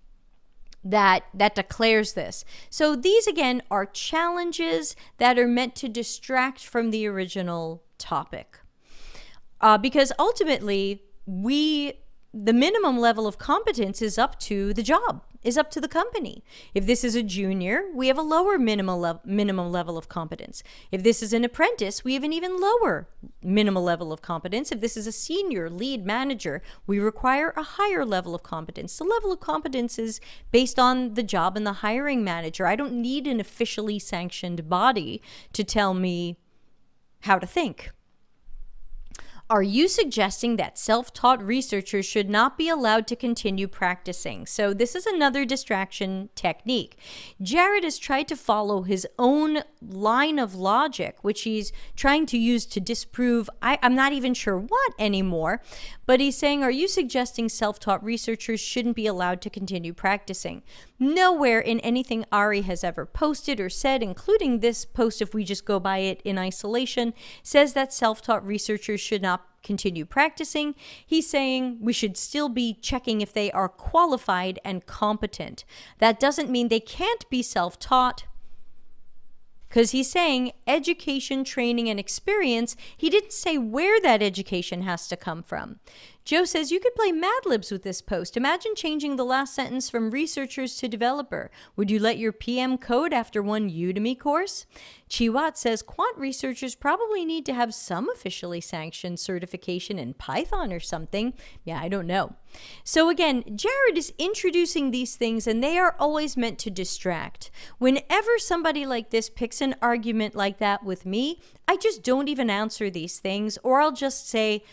Speaker 1: that declares this. So these, again, are challenges that are meant to distract from the original topic. Because ultimately, the minimum level of competence is up to the job, is up to the company. If this is a junior, we have a lower minimum level of competence. If this is an apprentice, we have an even lower minimal level of competence. If this is a senior lead manager, we require a higher level of competence. The level of competence is based on the job and the hiring manager. I don't need an officially sanctioned body to tell me how to think. Are you suggesting that self-taught researchers should not be allowed to continue practicing? So this is another distraction technique. Jared has tried to follow his own line of logic, which he's trying to use to disprove, I'm not even sure what anymore, but he's saying, are you suggesting self-taught researchers shouldn't be allowed to continue practicing? Nowhere in anything Ari has ever posted or said, including this post, if we just go by it in isolation, says that self-taught researchers should not continue practicing. He's saying we should still be checking if they are qualified and competent. That doesn't mean they can't be self-taught, because he's saying education, training, and experience. He didn't say where that education has to come from. Joe says, you could play Mad Libs with this post. Imagine changing the last sentence from researchers to developer. Would you let your PM code after one Udemy course? Chiwat says, quant researchers probably need to have some officially sanctioned certification in Python or something. Yeah, I don't know. So again, Jared is introducing these things, and they are always meant to distract. Whenever somebody like this picks an argument like that with me, I just don't even answer these things, or I'll just say,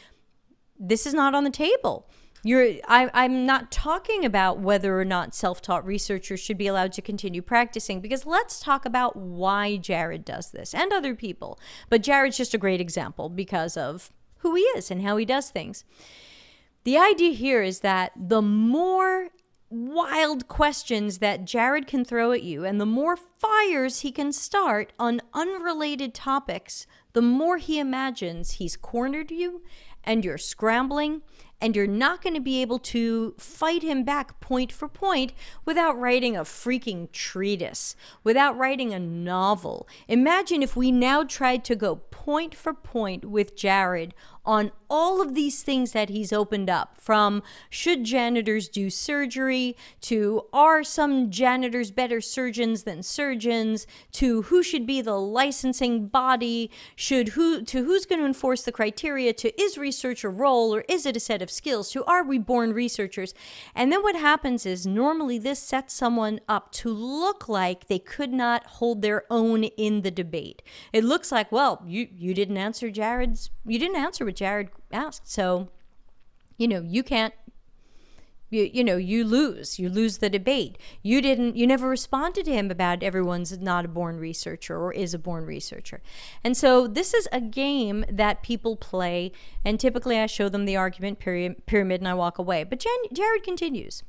Speaker 1: this is not on the table. I'm not talking about whether or not self-taught researchers should be allowed to continue practicing, because let's talk about why Jared does this, and other people. But Jared's just a great example because of who he is and how he does things. The idea here is that the more wild questions that Jared can throw at you, and the more fires he can start on unrelated topics, the more he imagines he's cornered you, and you're scrambling, and you're not going to be able to fight him back point for point without writing a freaking treatise, without writing a novel. Imagine if we now tried to go point for point with Jared on all of these things that he's opened up, from should janitors do surgery, to are some janitors better surgeons than surgeons, to who should be the licensing body, to who's going to enforce the criteria, to is research a role or is it a set of skills, to are we born researchers. And then what happens is normally this sets someone up to look like they could not hold their own in the debate. It looks like, well, you didn't answer what Jared asked, so you can't, you lose the debate. You never responded to him about everyone's not a born researcher or is a born researcher. And so this is a game that people play, and typically I show them the argument pyramid and I walk away. But Jared continues.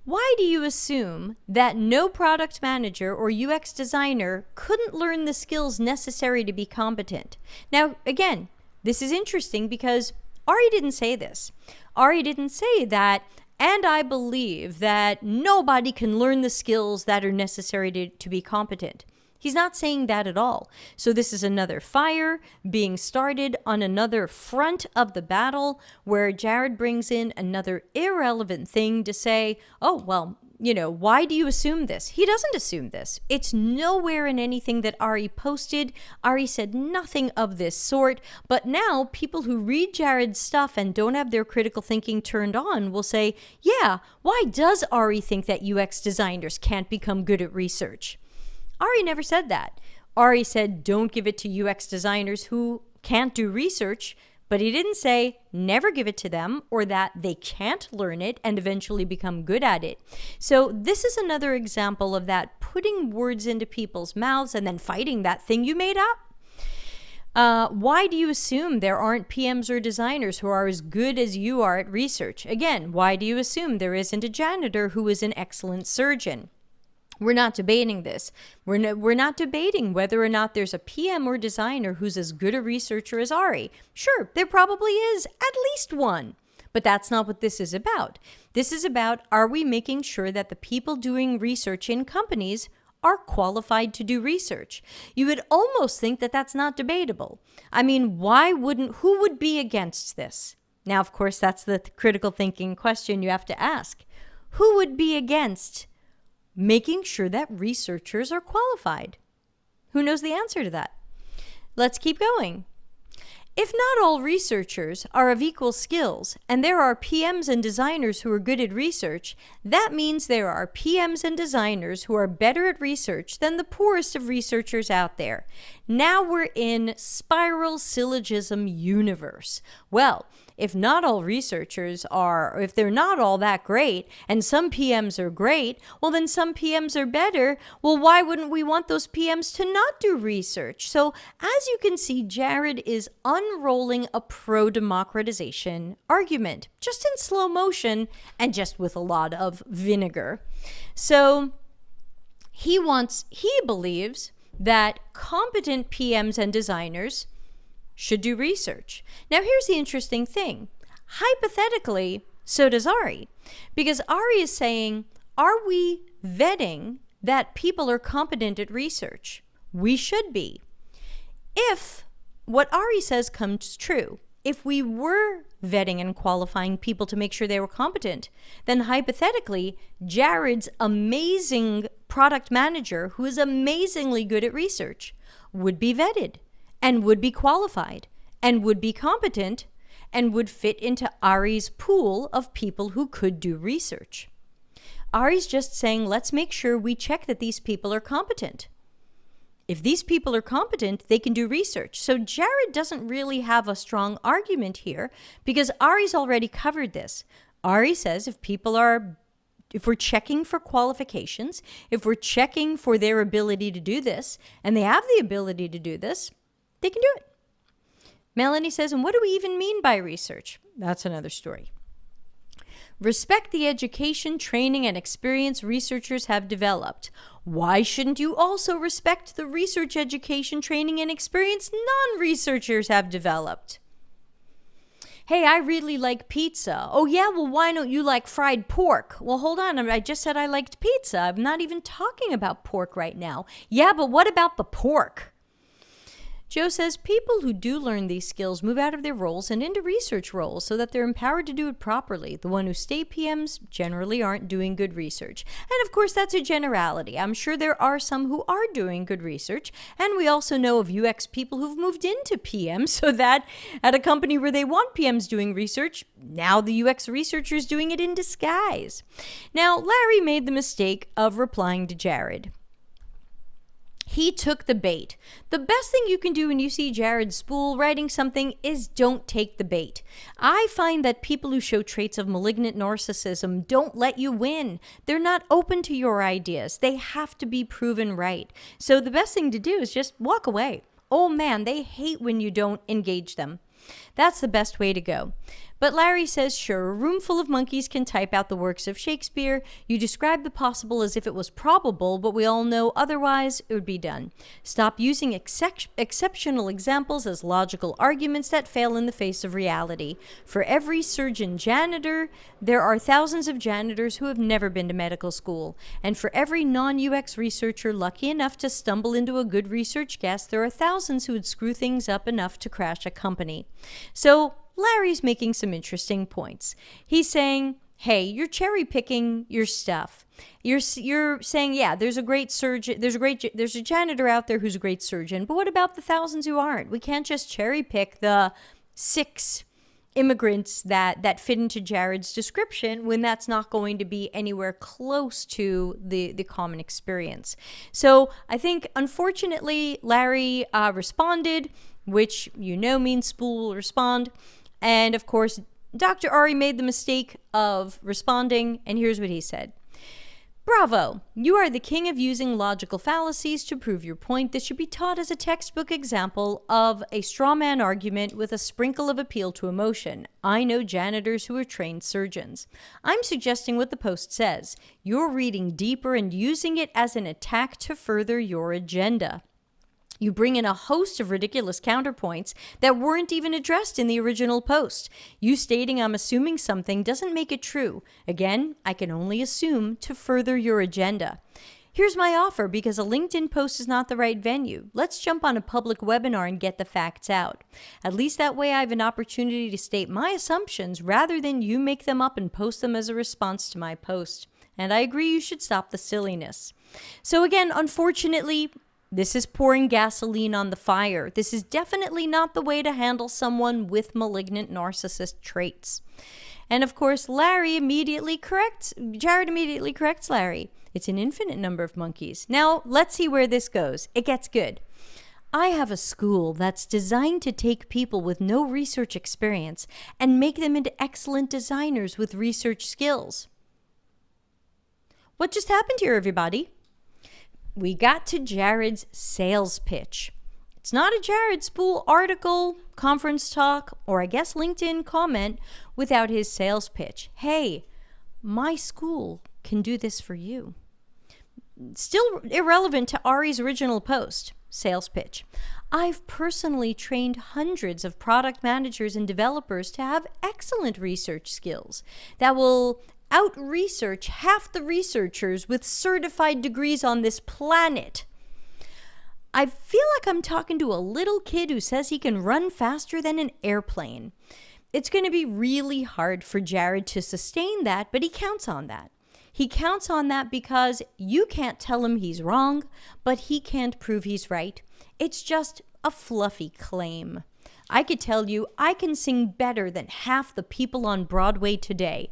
Speaker 1: Why do you assume that no product manager or UX designer couldn't learn the skills necessary to be competent? Now, again, this is interesting because Ari didn't say this. Ari didn't say that, and I believe that nobody can learn the skills that are necessary to be competent. He's not saying that at all. So this is another fire being started on another front of the battle, where Jared brings in another irrelevant thing to say, oh, well, why do you assume this? He doesn't assume this. It's nowhere in anything that Ari posted. Ari said nothing of this sort. But now people who read Jared's stuff and don't have their critical thinking turned on will say, yeah, why does Ari think that UX designers can't become good at research? Ari never said that. Ari said, don't give it to UX designers who can't do research. But he didn't say never give it to them, or that they can't learn it and eventually become good at it. So this is another example of that putting words into people's mouths and then fighting that thing you made up. Why do you assume there aren't PMs or designers who are as good as you are at research? Again, why do you assume there isn't a janitor who is an excellent surgeon? We're not debating this. We're not debating whether or not there's a PM or designer who's as good a researcher as Ari. Sure, there probably is at least one. But that's not what this is about. This is about, are we making sure that the people doing research in companies are qualified to do research? You would almost think that that's not debatable. I mean, who would be against this? Now, of course, that's the critical thinking question you have to ask. Who would be against making sure that researchers are qualified? Who knows the answer to that? Let's keep going. If not all researchers are of equal skills, and there are PMs and designers who are good at research, that means there are PMs and designers who are better at research than the poorest of researchers out there. Now we're in spiral syllogism universe. Well, if not all researchers are, or if they're not all that great, and some PMs are great, well, then some PMs are better. Well, why wouldn't we want those PMs to not do research? So, as you can see, Jared is unrolling a pro-democratization argument, just in slow motion and just with a lot of vinegar. So, he believes that competent PMs and designers should do research. Now, here's the interesting thing. Hypothetically, so does Ari. Because Ari is saying, are we vetting that people are competent at research? We should be. If what Ari says comes true, if we were vetting and qualifying people to make sure they were competent, then hypothetically, Jared's amazing product manager, who is amazingly good at research, would be vetted and would be qualified and would be competent and would fit into Ari's pool of people who could do research. Ari's just saying, let's make sure we check that these people are competent. If these people are competent, they can do research. So Jared doesn't really have a strong argument here because Ari's already covered this. Ari says if we're checking for qualifications, if we're checking for their ability to do this, and they have the ability to do this, they can do it. Melanie says, and what do we even mean by research? That's another story. Respect the education, training, and experience researchers have developed. Why shouldn't you also respect the research, education, training, and experience non-researchers have developed? Hey, I really like pizza. Oh yeah, well why don't you like fried pork? Well, hold on, I just said I liked pizza. I'm not even talking about pork right now. Yeah, but what about the pork? Joe says people who do learn these skills move out of their roles and into research roles so that they're empowered to do it properly. The one who stay PMs generally aren't doing good research. And of course, that's a generality. I'm sure there are some who are doing good research. And we also know of UX people who've moved into PMs so that at a company where they want PMs doing research, now the UX researcher is doing it in disguise. Now, Larry made the mistake of replying to Jared. He took the bait. The best thing you can do when you see Jared Spool writing something is don't take the bait. I find that people who show traits of malignant narcissism don't let you win. They're not open to your ideas. They have to be proven right. So the best thing to do is just walk away. Oh man, they hate when you don't engage them. That's the best way to go. But Larry says, sure, a room full of monkeys can type out the works of Shakespeare. You describe the possible as if it was probable, but we all know otherwise it would be done. Stop using exceptional examples as logical arguments that fail in the face of reality. For every surgeon janitor, there are thousands of janitors who have never been to medical school. And for every non-UX researcher lucky enough to stumble into a good research guest, there are thousands who would screw things up enough to crash a company. So Larry's making some interesting points. He's saying, hey, you're cherry picking your stuff. You're saying, yeah, there's a great surgeon, there's a janitor out there who's a great surgeon, but what about the thousands who aren't? We can't just cherry pick the 6 immigrants that fit into Jared's description when that's not going to be anywhere close to the common experience. So I think, unfortunately, Larry responded, which means Spool will respond. And of course, Dr. Ari made the mistake of responding, and here's what he said. Bravo! You are the king of using logical fallacies to prove your point. This should be taught as a textbook example of a straw man argument with a sprinkle of appeal to emotion. I know janitors who are trained surgeons. I'm suggesting what the post says. You're reading deeper and using it as an attack to further your agenda. You bring in a host of ridiculous counterpoints that weren't even addressed in the original post. You stating I'm assuming something doesn't make it true. Again, I can only assume to further your agenda. Here's my offer because a LinkedIn post is not the right venue. Let's jump on a public webinar and get the facts out. At least that way I have an opportunity to state my assumptions rather than you make them up and post them as a response to my post. And I agree you should stop the silliness. So again, unfortunately, This is pouring gasoline on the fire. This is definitely not the way to handle someone with malignant narcissist traits. And of course, Jared immediately corrects Larry. It's an infinite number of monkeys. Now, let's see where this goes. It gets good. I have a school that's designed to take people with no research experience and make them into excellent designers with research skills. What just happened here, everybody? We got to Jared's sales pitch. It's not a Jared Spool article, conference talk, or I guess LinkedIn comment without his sales pitch. Hey, my school can do this for you. Still irrelevant to Ari's original post, sales pitch. I've personally trained hundreds of product managers and developers to have excellent research skills that will out-research half the researchers with certified degrees on this planet. I feel like I'm talking to a little kid who says he can run faster than an airplane. It's going to be really hard for Jared to sustain that, but he counts on that. He counts on that because you can't tell him he's wrong, but he can't prove he's right. It's just a fluffy claim. I could tell you I can sing better than half the people on Broadway today.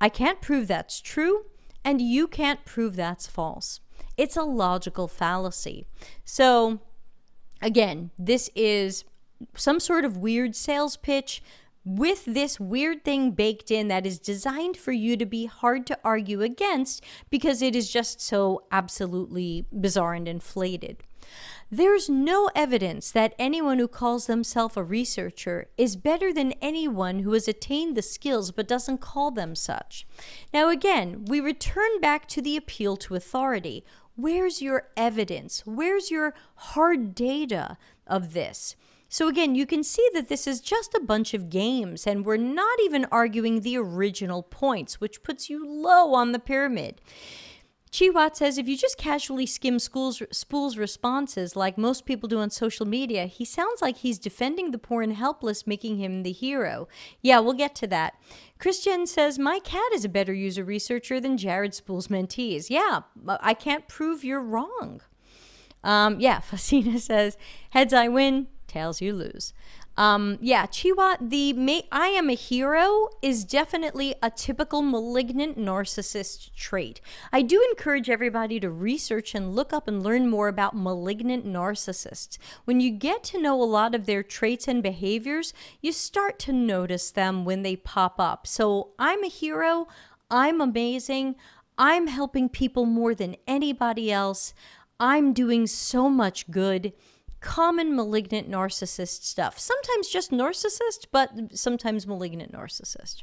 Speaker 1: I can't prove that's true, and you can't prove that's false. It's a logical fallacy. So, again, this is some sort of weird sales pitch with this weird thing baked in that is designed for you to be hard to argue against because it is just so absolutely bizarre and inflated. There's no evidence that anyone who calls themselves a researcher is better than anyone who has attained the skills but doesn't call them such. Now again, we return back to the appeal to authority. Where's your evidence? Where's your hard data of this? So again, you can see that this is just a bunch of games, and we're not even arguing the original points, which puts you low on the pyramid. Chiwat says, if you just casually skim Spool's responses like most people do on social media, he sounds like he's defending the poor and helpless, making him the hero. Yeah, we'll get to that. Christian says, my cat is a better user researcher than Jared Spool's mentees. Yeah, I can't prove you're wrong. Fasina says, heads I win, tails you lose. Chiwa, I am a hero is definitely a typical malignant narcissist trait. I do encourage everybody to research and look up and learn more about malignant narcissists. When you get to know a lot of their traits and behaviors, you start to notice them when they pop up. So I'm a hero. I'm amazing. I'm helping people more than anybody else. I'm doing so much good. Common malignant narcissist stuff. Sometimes just narcissist, but sometimes malignant narcissist.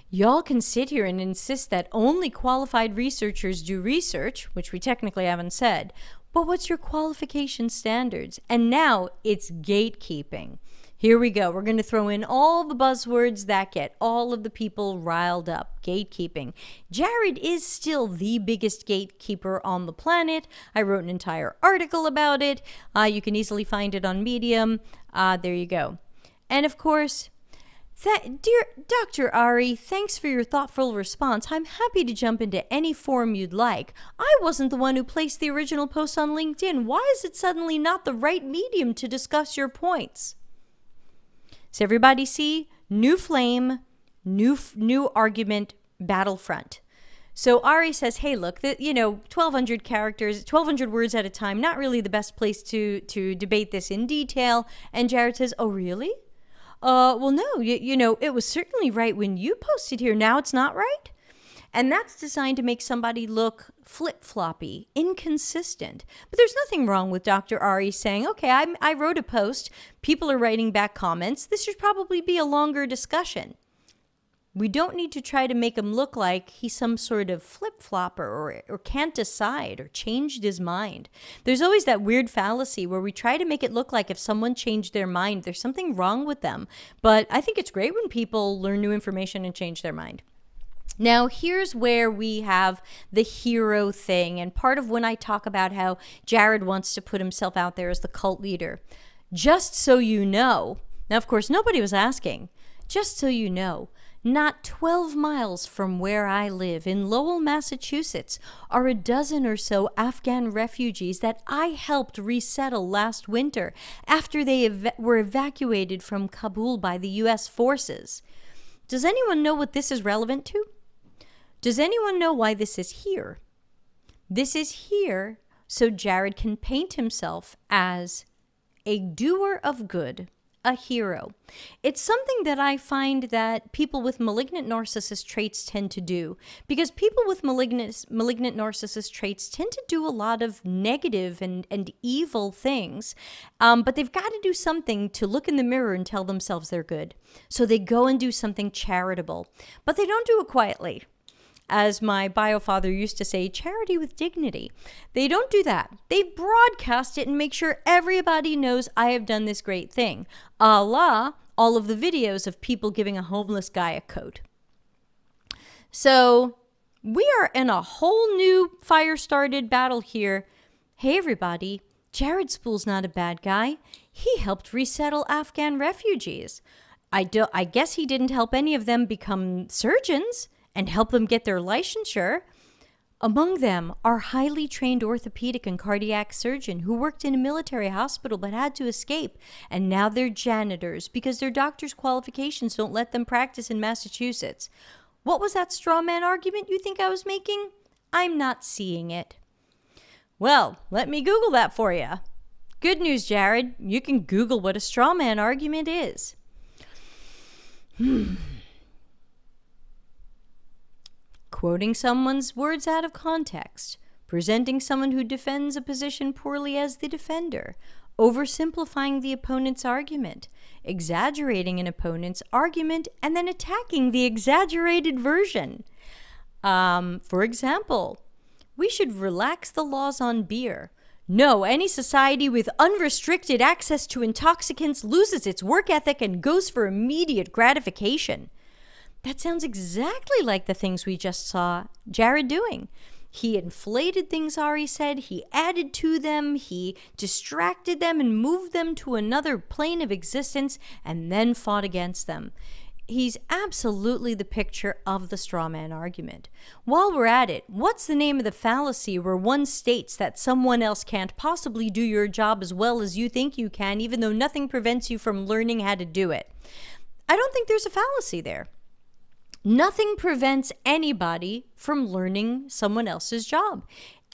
Speaker 1: Y'all can sit here and insist that only qualified researchers do research, which we technically haven't said, but what's your qualification standards? And now it's gatekeeping. Here we go. We're going to throw in all the buzzwords that get all of the people riled up. Gatekeeping. Jared is still the biggest gatekeeper on the planet. I wrote an entire article about it. You can easily find it on Medium. There you go. And of course, dear Dr. Ari, thanks for your thoughtful response. I'm happy to jump into any forum you'd like. I wasn't the one who placed the original post on LinkedIn. Why is it suddenly not the right medium to discuss your points? So everybody see? New flame, new argument, battlefront. So Ari says, hey, look, 1,200 characters, 1,200 words at a time, not really the best place to debate this in detail. And Jared says, oh, really? Well, no, it was certainly right when you posted here. Now it's not right? And that's designed to make somebody look flip-floppy, inconsistent. But there's nothing wrong with Dr. Ari saying, okay, I wrote a post. People are writing back comments. This should probably be a longer discussion. We don't need to try to make him look like he's some sort of flip-flopper or can't decide or changed his mind. There's always that weird fallacy where we try to make it look like if someone changed their mind, there's something wrong with them. But I think it's great when people learn new information and change their mind. Now, here's where we have the hero thing, and part of when I talk about how Jared wants to put himself out there as the cult leader. Just so you know, now, of course, nobody was asking. Just so you know, Not 12 miles from where I live in Lowell, Massachusetts, are a dozen or so Afghan refugees that I helped resettle last winter after they were evacuated from Kabul by the U.S. forces. Does anyone know what this is relevant to? Does anyone know why this is here? This is here so Jared can paint himself as a doer of good, a hero. It's something that I find that people with malignant narcissist traits tend to do, because people with malignant narcissist traits tend to do a lot of negative and evil things, but they've got to do something to look in the mirror and tell themselves they're good. So they go and do something charitable, but they don't do it quietly. As my bio father used to say, charity with dignity. They don't do that. They broadcast it and make sure everybody knows I have done this great thing. A la all of the videos of people giving a homeless guy a coat. So we are in a whole new fire-started battle here. Hey everybody, Jared Spool's not a bad guy. He helped resettle Afghan refugees. I guess he didn't help any of them become surgeons and help them get their licensure. Among them are highly trained orthopedic and cardiac surgeon who worked in a military hospital but had to escape, and now they're janitors because their doctor's qualifications don't let them practice in Massachusetts. What was that straw man argument you think I was making? I'm not seeing it. Well, let me Google that for you. Good news, Jared. You can Google what a straw man argument is. Quoting someone's words out of context, presenting someone who defends a position poorly as the defender, oversimplifying the opponent's argument, exaggerating an opponent's argument, and then attacking the exaggerated version. For example, we should relax the laws on beer. No, any society with unrestricted access to intoxicants loses its work ethic and goes for immediate gratification. That sounds exactly like the things we just saw Jared doing. He inflated things Ari said, he added to them, he distracted them and moved them to another plane of existence and then fought against them. He's absolutely the picture of the straw man argument. While we're at it, what's the name of the fallacy where one states that someone else can't possibly do your job as well as you think you can, even though nothing prevents you from learning how to do it? I don't think there's a fallacy there. Nothing prevents anybody from learning someone else's job.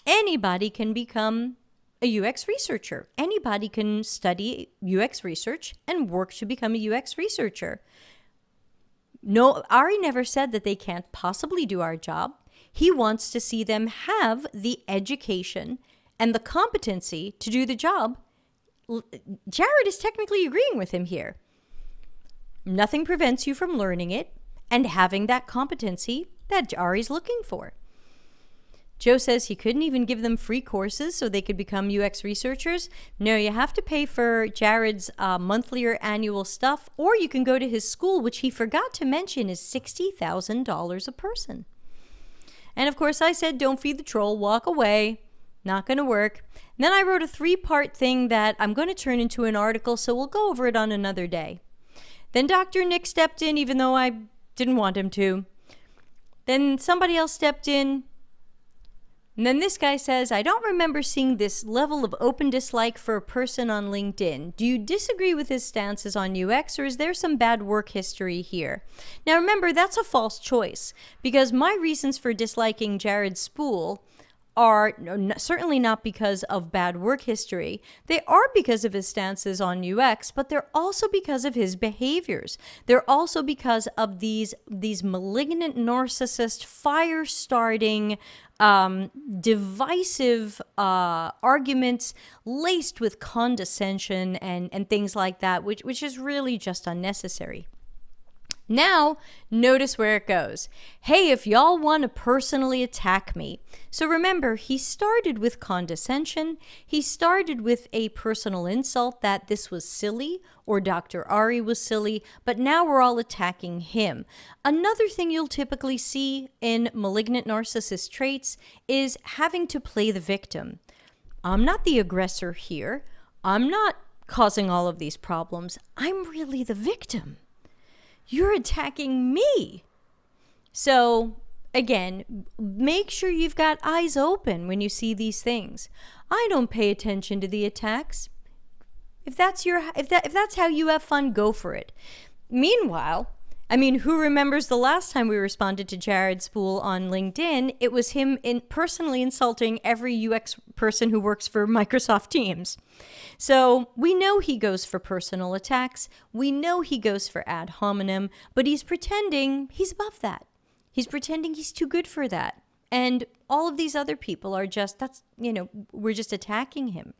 Speaker 1: Anybody can become a UX researcher. Anybody can study UX research and work to become a UX researcher. No, Ari never said that they can't possibly do our job. He wants to see them have the education and the competency to do the job. Jared is technically agreeing with him here. Nothing prevents you from learning it and having that competency that Ari's looking for. Joe says he couldn't even give them free courses so they could become UX researchers. No, you have to pay for Jared's monthly or annual stuff, or you can go to his school, which he forgot to mention is $60,000 a person. And of course I said, don't feed the troll, walk away. Not going to work. And then I wrote a 3-part thing that I'm going to turn into an article, so we'll go over it on another day. Then Dr. Nick stepped in, even though I didn't want him to. Then somebody else stepped in. And then this guy says, I don't remember seeing this level of open dislike for a person on LinkedIn. Do you disagree with his stances on UX, or is there some bad work history here? Now remember, that's a false choice, because my reasons for disliking Jared Spool are certainly not because of bad work history. They are because of his stances on UX, but they're also because of his behaviors. They're also because of these malignant narcissist, fire-starting, divisive arguments laced with condescension and things like that, which is really just unnecessary. Now, notice where it goes. Hey, if y'all want to personally attack me. So remember, he started with condescension. He started with a personal insult that this was silly or Dr. Ari was silly, but now we're all attacking him. Another thing you'll typically see in malignant narcissist traits is having to play the victim. I'm not the aggressor here. I'm not causing all of these problems. I'm really the victim. You're attacking me. So again, make sure you've got eyes open when you see these things. I don't pay attention to the attacks. If that's how you have fun, go for it. Meanwhile, I mean, who remembers the last time we responded to Jared Spool on LinkedIn? It was him personally insulting every UX person who works for Microsoft Teams. So we know he goes for personal attacks. We know he goes for ad hominem, but he's pretending he's above that. He's pretending he's too good for that. And all of these other people are just, we're just attacking him.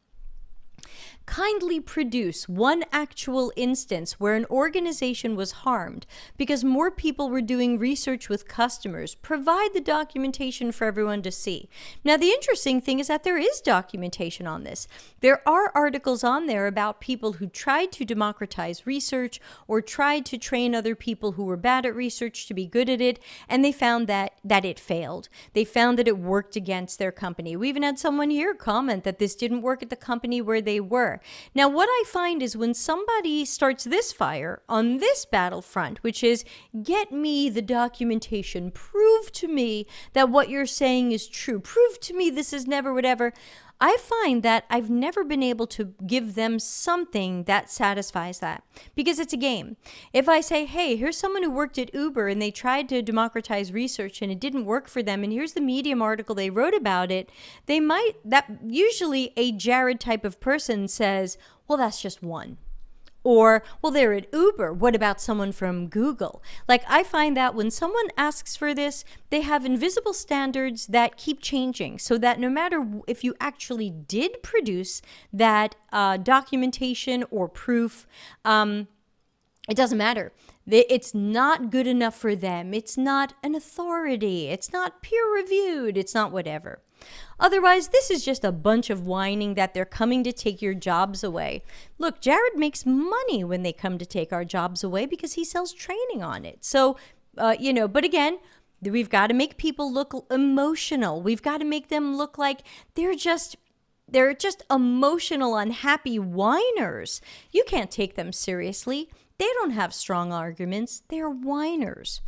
Speaker 1: Kindly produce one actual instance where an organization was harmed because more people were doing research with customers. Provide the documentation for everyone to see. Now, the interesting thing is that there is documentation on this. There are articles on there about people who tried to democratize research or tried to train other people who were bad at research to be good at it, and they found that it failed. They found that it worked against their company. We even had someone here comment that this didn't work at the company where they were. Now, what I find is when somebody starts this fire on this battlefront, which is get me the documentation, prove to me that what you're saying is true, prove to me this is never whatever, I find that I've never been able to give them something that satisfies that because it's a game. If I say, hey, here's someone who worked at Uber and they tried to democratize research and it didn't work for them, and here's the Medium article they wrote about it, usually a Jared type of person says, well, that's just one. Or, well, they're at Uber. What about someone from Google? Like, I find that when someone asks for this, they have invisible standards that keep changing so that no matter if you actually did produce that documentation or proof, it doesn't matter. It's not good enough for them. It's not an authority. It's not peer-reviewed. It's not whatever. Otherwise, this is just a bunch of whining that they're coming to take your jobs away. Look, Jared makes money when they come to take our jobs away because he sells training on it. So, but again, we've got to make people look emotional. We've got to make them look like they're just emotional, unhappy whiners. You can't take them seriously. They don't have strong arguments. They're whiners.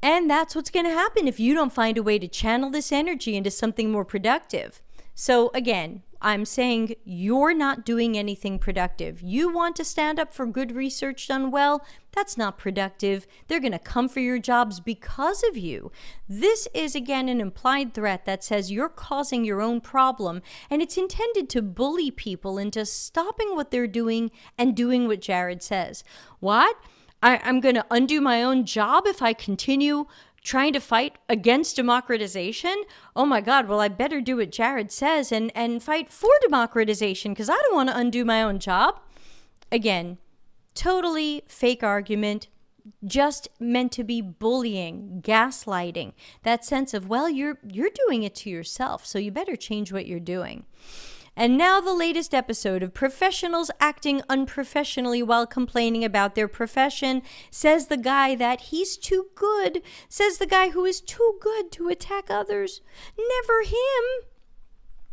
Speaker 1: And that's what's going to happen if you don't find a way to channel this energy into something more productive. So again, I'm saying you're not doing anything productive. You want to stand up for good research done well? That's not productive. They're going to come for your jobs because of you. This is, again, an implied threat that says you're causing your own problem, and it's intended to bully people into stopping what they're doing and doing what Jared says. What? I'm going to undo my own job if I continue trying to fight against democratization? Oh my God, well, I better do what Jared says and fight for democratization because I don't want to undo my own job. Again, totally fake argument, just meant to be bullying, gaslighting, that sense of, well, you're doing it to yourself, so you better change what you're doing. And now the latest episode of professionals acting unprofessionally while complaining about their profession. Says the guy that he's too good. Says the guy who is too good to attack others. Never him.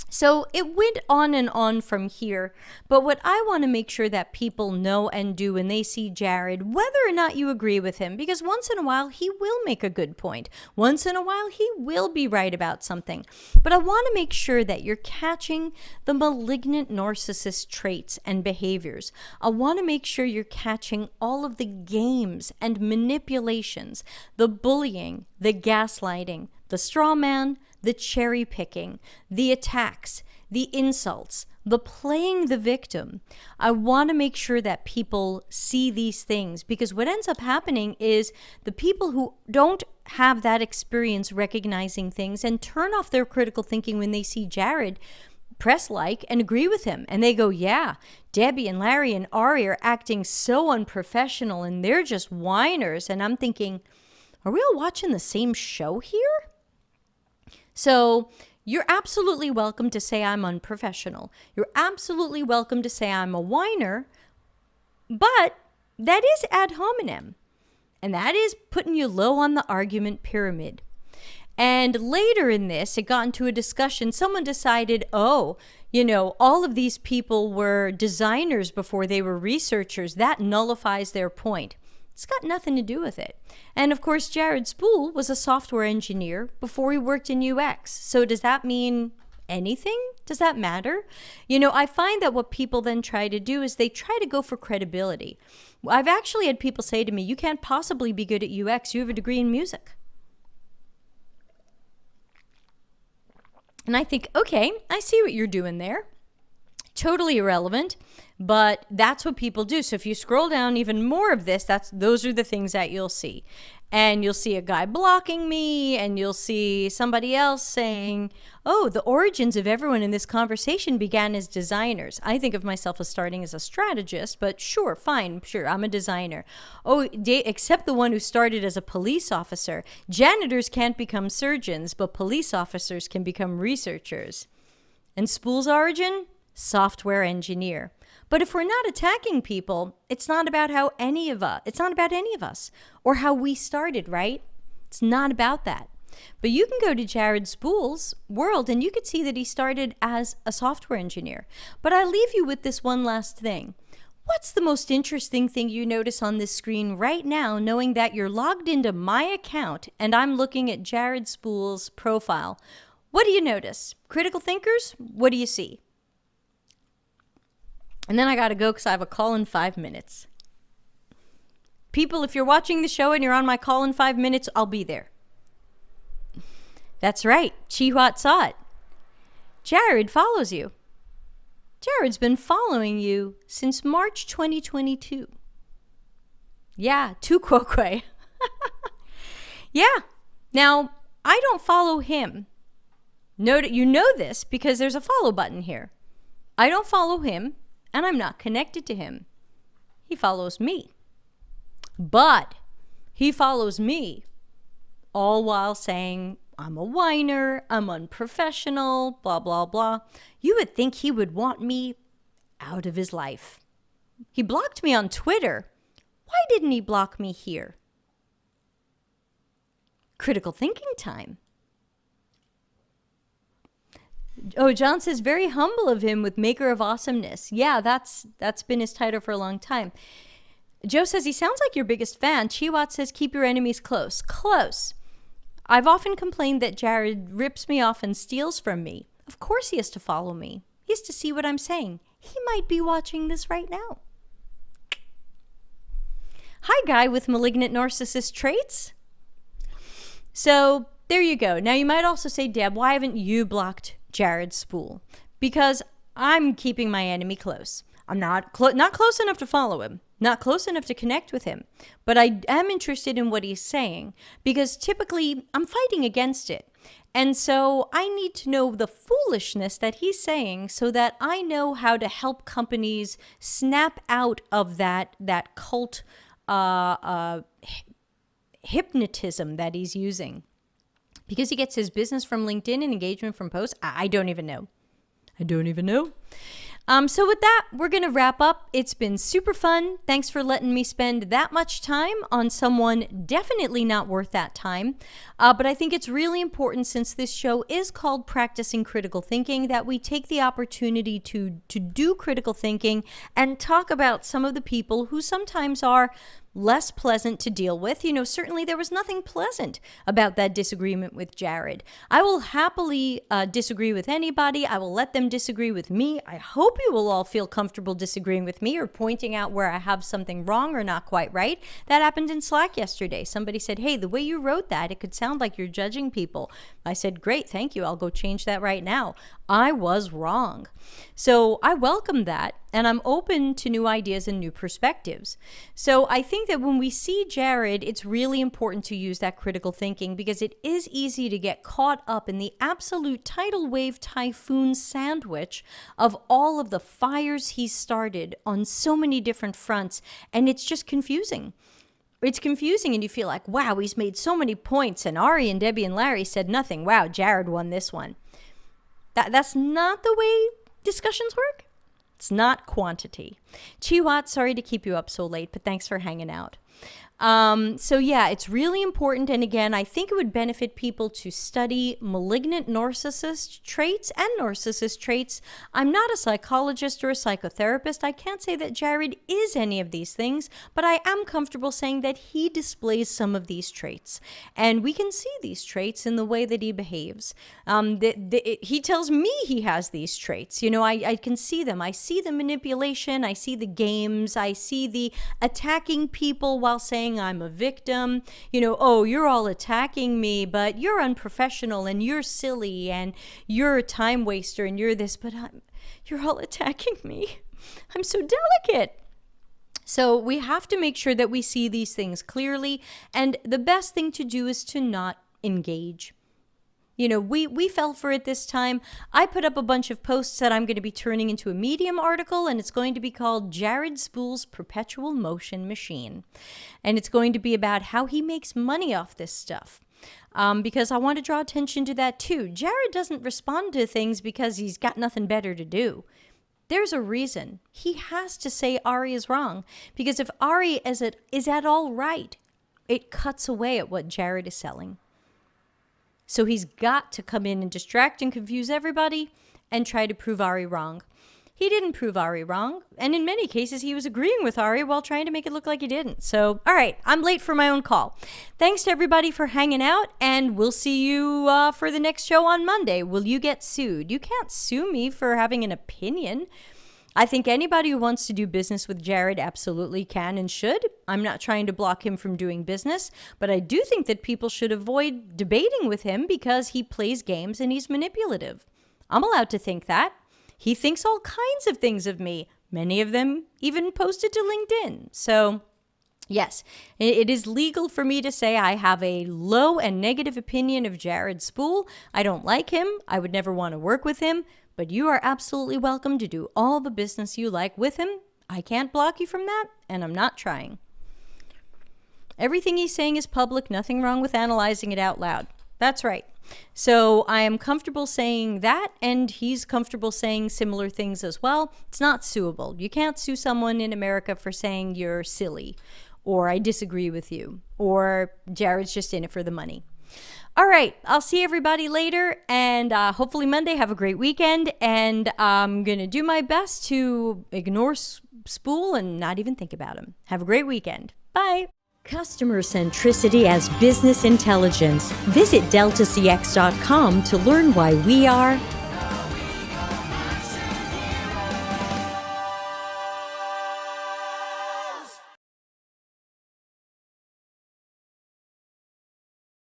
Speaker 1: So it went on and on from here, but what I want to make sure that people know and do when they see Jared, whether or not you agree with him, because once in a while he will make a good point. Once in a while he will be right about something. But I want to make sure that you're catching the malignant narcissist traits and behaviors. I want to make sure you're catching all of the games and manipulations, the bullying, the gaslighting, the straw man, the cherry picking, the attacks, the insults, the playing the victim. I want to make sure that people see these things because what ends up happening is the people who don't have that experience recognizing things and turn off their critical thinking when they see Jared press like and agree with him. And they go, yeah, Debbie and Larry and Ari are acting so unprofessional and they're just whiners. And I'm thinking, are we all watching the same show here? So you're absolutely welcome to say I'm unprofessional. You're absolutely welcome to say I'm a whiner, but that is ad hominem, and that is putting you low on the argument pyramid. And later in this, it got into a discussion. Someone decided, all of these people were designers before they were researchers. That nullifies their point. It's got nothing to do with it. And of course, Jared Spool was a software engineer before he worked in UX. So does that mean anything? Does that matter? You know, I find that what people then try to do is they try to go for credibility. I've actually had people say to me, you can't possibly be good at UX. You have a degree in music. And I think, okay, I see what you're doing there. Totally irrelevant, but that's what people do. So if you scroll down even more of this, those are the things that you'll see. And you'll see a guy blocking me, and you'll see somebody else saying, oh, the origins of everyone in this conversation began as designers. I think of myself as starting as a strategist, but sure, fine, sure, I'm a designer. Oh, except the one who started as a police officer. Janitors can't become surgeons, but police officers can become researchers. And Spool's origin? Software engineer. But if we're not attacking people, it's not about any of us or how we started, right? It's not about that. But you can go to Jared Spool's world and you could see that he started as a software engineer. But I leave you with this one last thing. What's the most interesting thing you notice on this screen right now, knowing that you're logged into my account and I'm looking at Jared Spool's profile? What do you notice? Critical thinkers? What do you see? And then I got to go because I have a call in 5 minutes. People, if you're watching the show and you're on my call in 5 minutes, I'll be there. That's right. Chihuat saw it. Jared follows you. Jared's been following you since March 2022. Yeah, tu quoque. Yeah. Now, I don't follow him. You know this because there's a follow button here. I don't follow him. And I'm not connected to him. He follows me. But he follows me all while saying, I'm a whiner, I'm unprofessional, blah, blah, blah. You would think he would want me out of his life. He blocked me on Twitter. Why didn't he block me here? Critical thinking time. Oh, John says, very humble of him with Maker of Awesomeness. Yeah, that's been his title for a long time. Joe says, he sounds like your biggest fan. Chihuat says, keep your enemies close. Close. I've often complained that Jared rips me off and steals from me. Of course he has to follow me. He has to see what I'm saying. He might be watching this right now. Hi, guy with malignant narcissist traits. So there you go. Now you might also say, Deb, why haven't you blocked Jared Spool? Because I'm keeping my enemy close. I'm not close enough to follow him, not close enough to connect with him, but I am interested in what he's saying because typically I'm fighting against it. And so I need to know the foolishness that he's saying so that I know how to help companies snap out of that cult hypnotism that he's using. Because he gets his business from LinkedIn and engagement from posts? I don't even know. So with that, we're going to wrap up. It's been super fun. Thanks for letting me spend that much time on someone definitely not worth that time. But I think it's really important, since this show is called Practicing Critical Thinking, that we take the opportunity to do critical thinking and talk about some of the people who sometimes are less pleasant to deal with. You know, certainly there was nothing pleasant about that disagreement with Jared. I will happily disagree with anybody. I will let them disagree with me. I hope you will all feel comfortable disagreeing with me or pointing out where I have something wrong or not quite right. That happened in Slack yesterday. Somebody said, hey, the way you wrote that, it could sound like you're judging people. I said, great, thank you. I'll go change that right now. I was wrong. So I welcome that, and I'm open to new ideas and new perspectives. So I think that when we see Jared, it's really important to use that critical thinking, because it is easy to get caught up in the absolute tidal wave typhoon sandwich of all of the fires he's started on so many different fronts, and it's just confusing. It's confusing, and you feel like, wow, he's made so many points, and Ari and Debbie and Larry said nothing. Wow, Jared won this one. That's not the way discussions work. It's not quantity. Chihuat, sorry to keep you up so late, but thanks for hanging out. So yeah, it's really important. And again, I think it would benefit people to study malignant narcissist traits and narcissist traits. I'm not a psychologist or a psychotherapist. I can't say that Jared is any of these things, but I am comfortable saying that he displays some of these traits. And we can see these traits in the way that he behaves. He tells me he has these traits. You know, I can see them. I see the manipulation. I see the games. I see the attacking people while saying I'm a victim. You know, oh, you're all attacking me, but you're unprofessional and you're silly and you're a time waster and you're this, but you're all attacking me. I'm so delicate. So we have to make sure that we see these things clearly, and the best thing to do is to not engage. You know, we fell for it this time. I put up a bunch of posts that I'm going to be turning into a Medium article, and it's going to be called Jared Spool's Perpetual Motion Machine. And it's going to be about how he makes money off this stuff. Because I want to draw attention to that too. Jared doesn't respond to things because he's got nothing better to do. There's a reason. He has to say Ari is wrong. Because if Ari is at all right, it cuts away at what Jared is selling. So he's got to come in and distract and confuse everybody and try to prove Ari wrong. He didn't prove Ari wrong, and in many cases he was agreeing with Ari while trying to make it look like he didn't. So, all right, I'm late for my own call. Thanks to everybody for hanging out, and we'll see you for the next show on Monday. Will you get sued? You can't sue me for having an opinion. I think anybody who wants to do business with Jared absolutely can and should. I'm not trying to block him from doing business, but I do think that people should avoid debating with him because he plays games and he's manipulative. I'm allowed to think that. He thinks all kinds of things of me, many of them even posted to LinkedIn. So, yes, it is legal for me to say I have a low and negative opinion of Jared Spool. I don't like him. I would never want to work with him. But you are absolutely welcome to do all the business you like with him. I can't block you from that, and I'm not trying. Everything he's saying is public. Nothing wrong with analyzing it out loud. That's right. So I am comfortable saying that, and he's comfortable saying similar things as well. It's not suable. You can't sue someone in America for saying you're silly, or I disagree with you, or Jared's just in it for the money. All right, I'll see everybody later, and hopefully Monday. Have a great weekend, and I'm going to do my best to ignore Spool and not even think about him. Have a great weekend. Bye. Customer centricity as business intelligence. Visit deltacx.com to learn why we are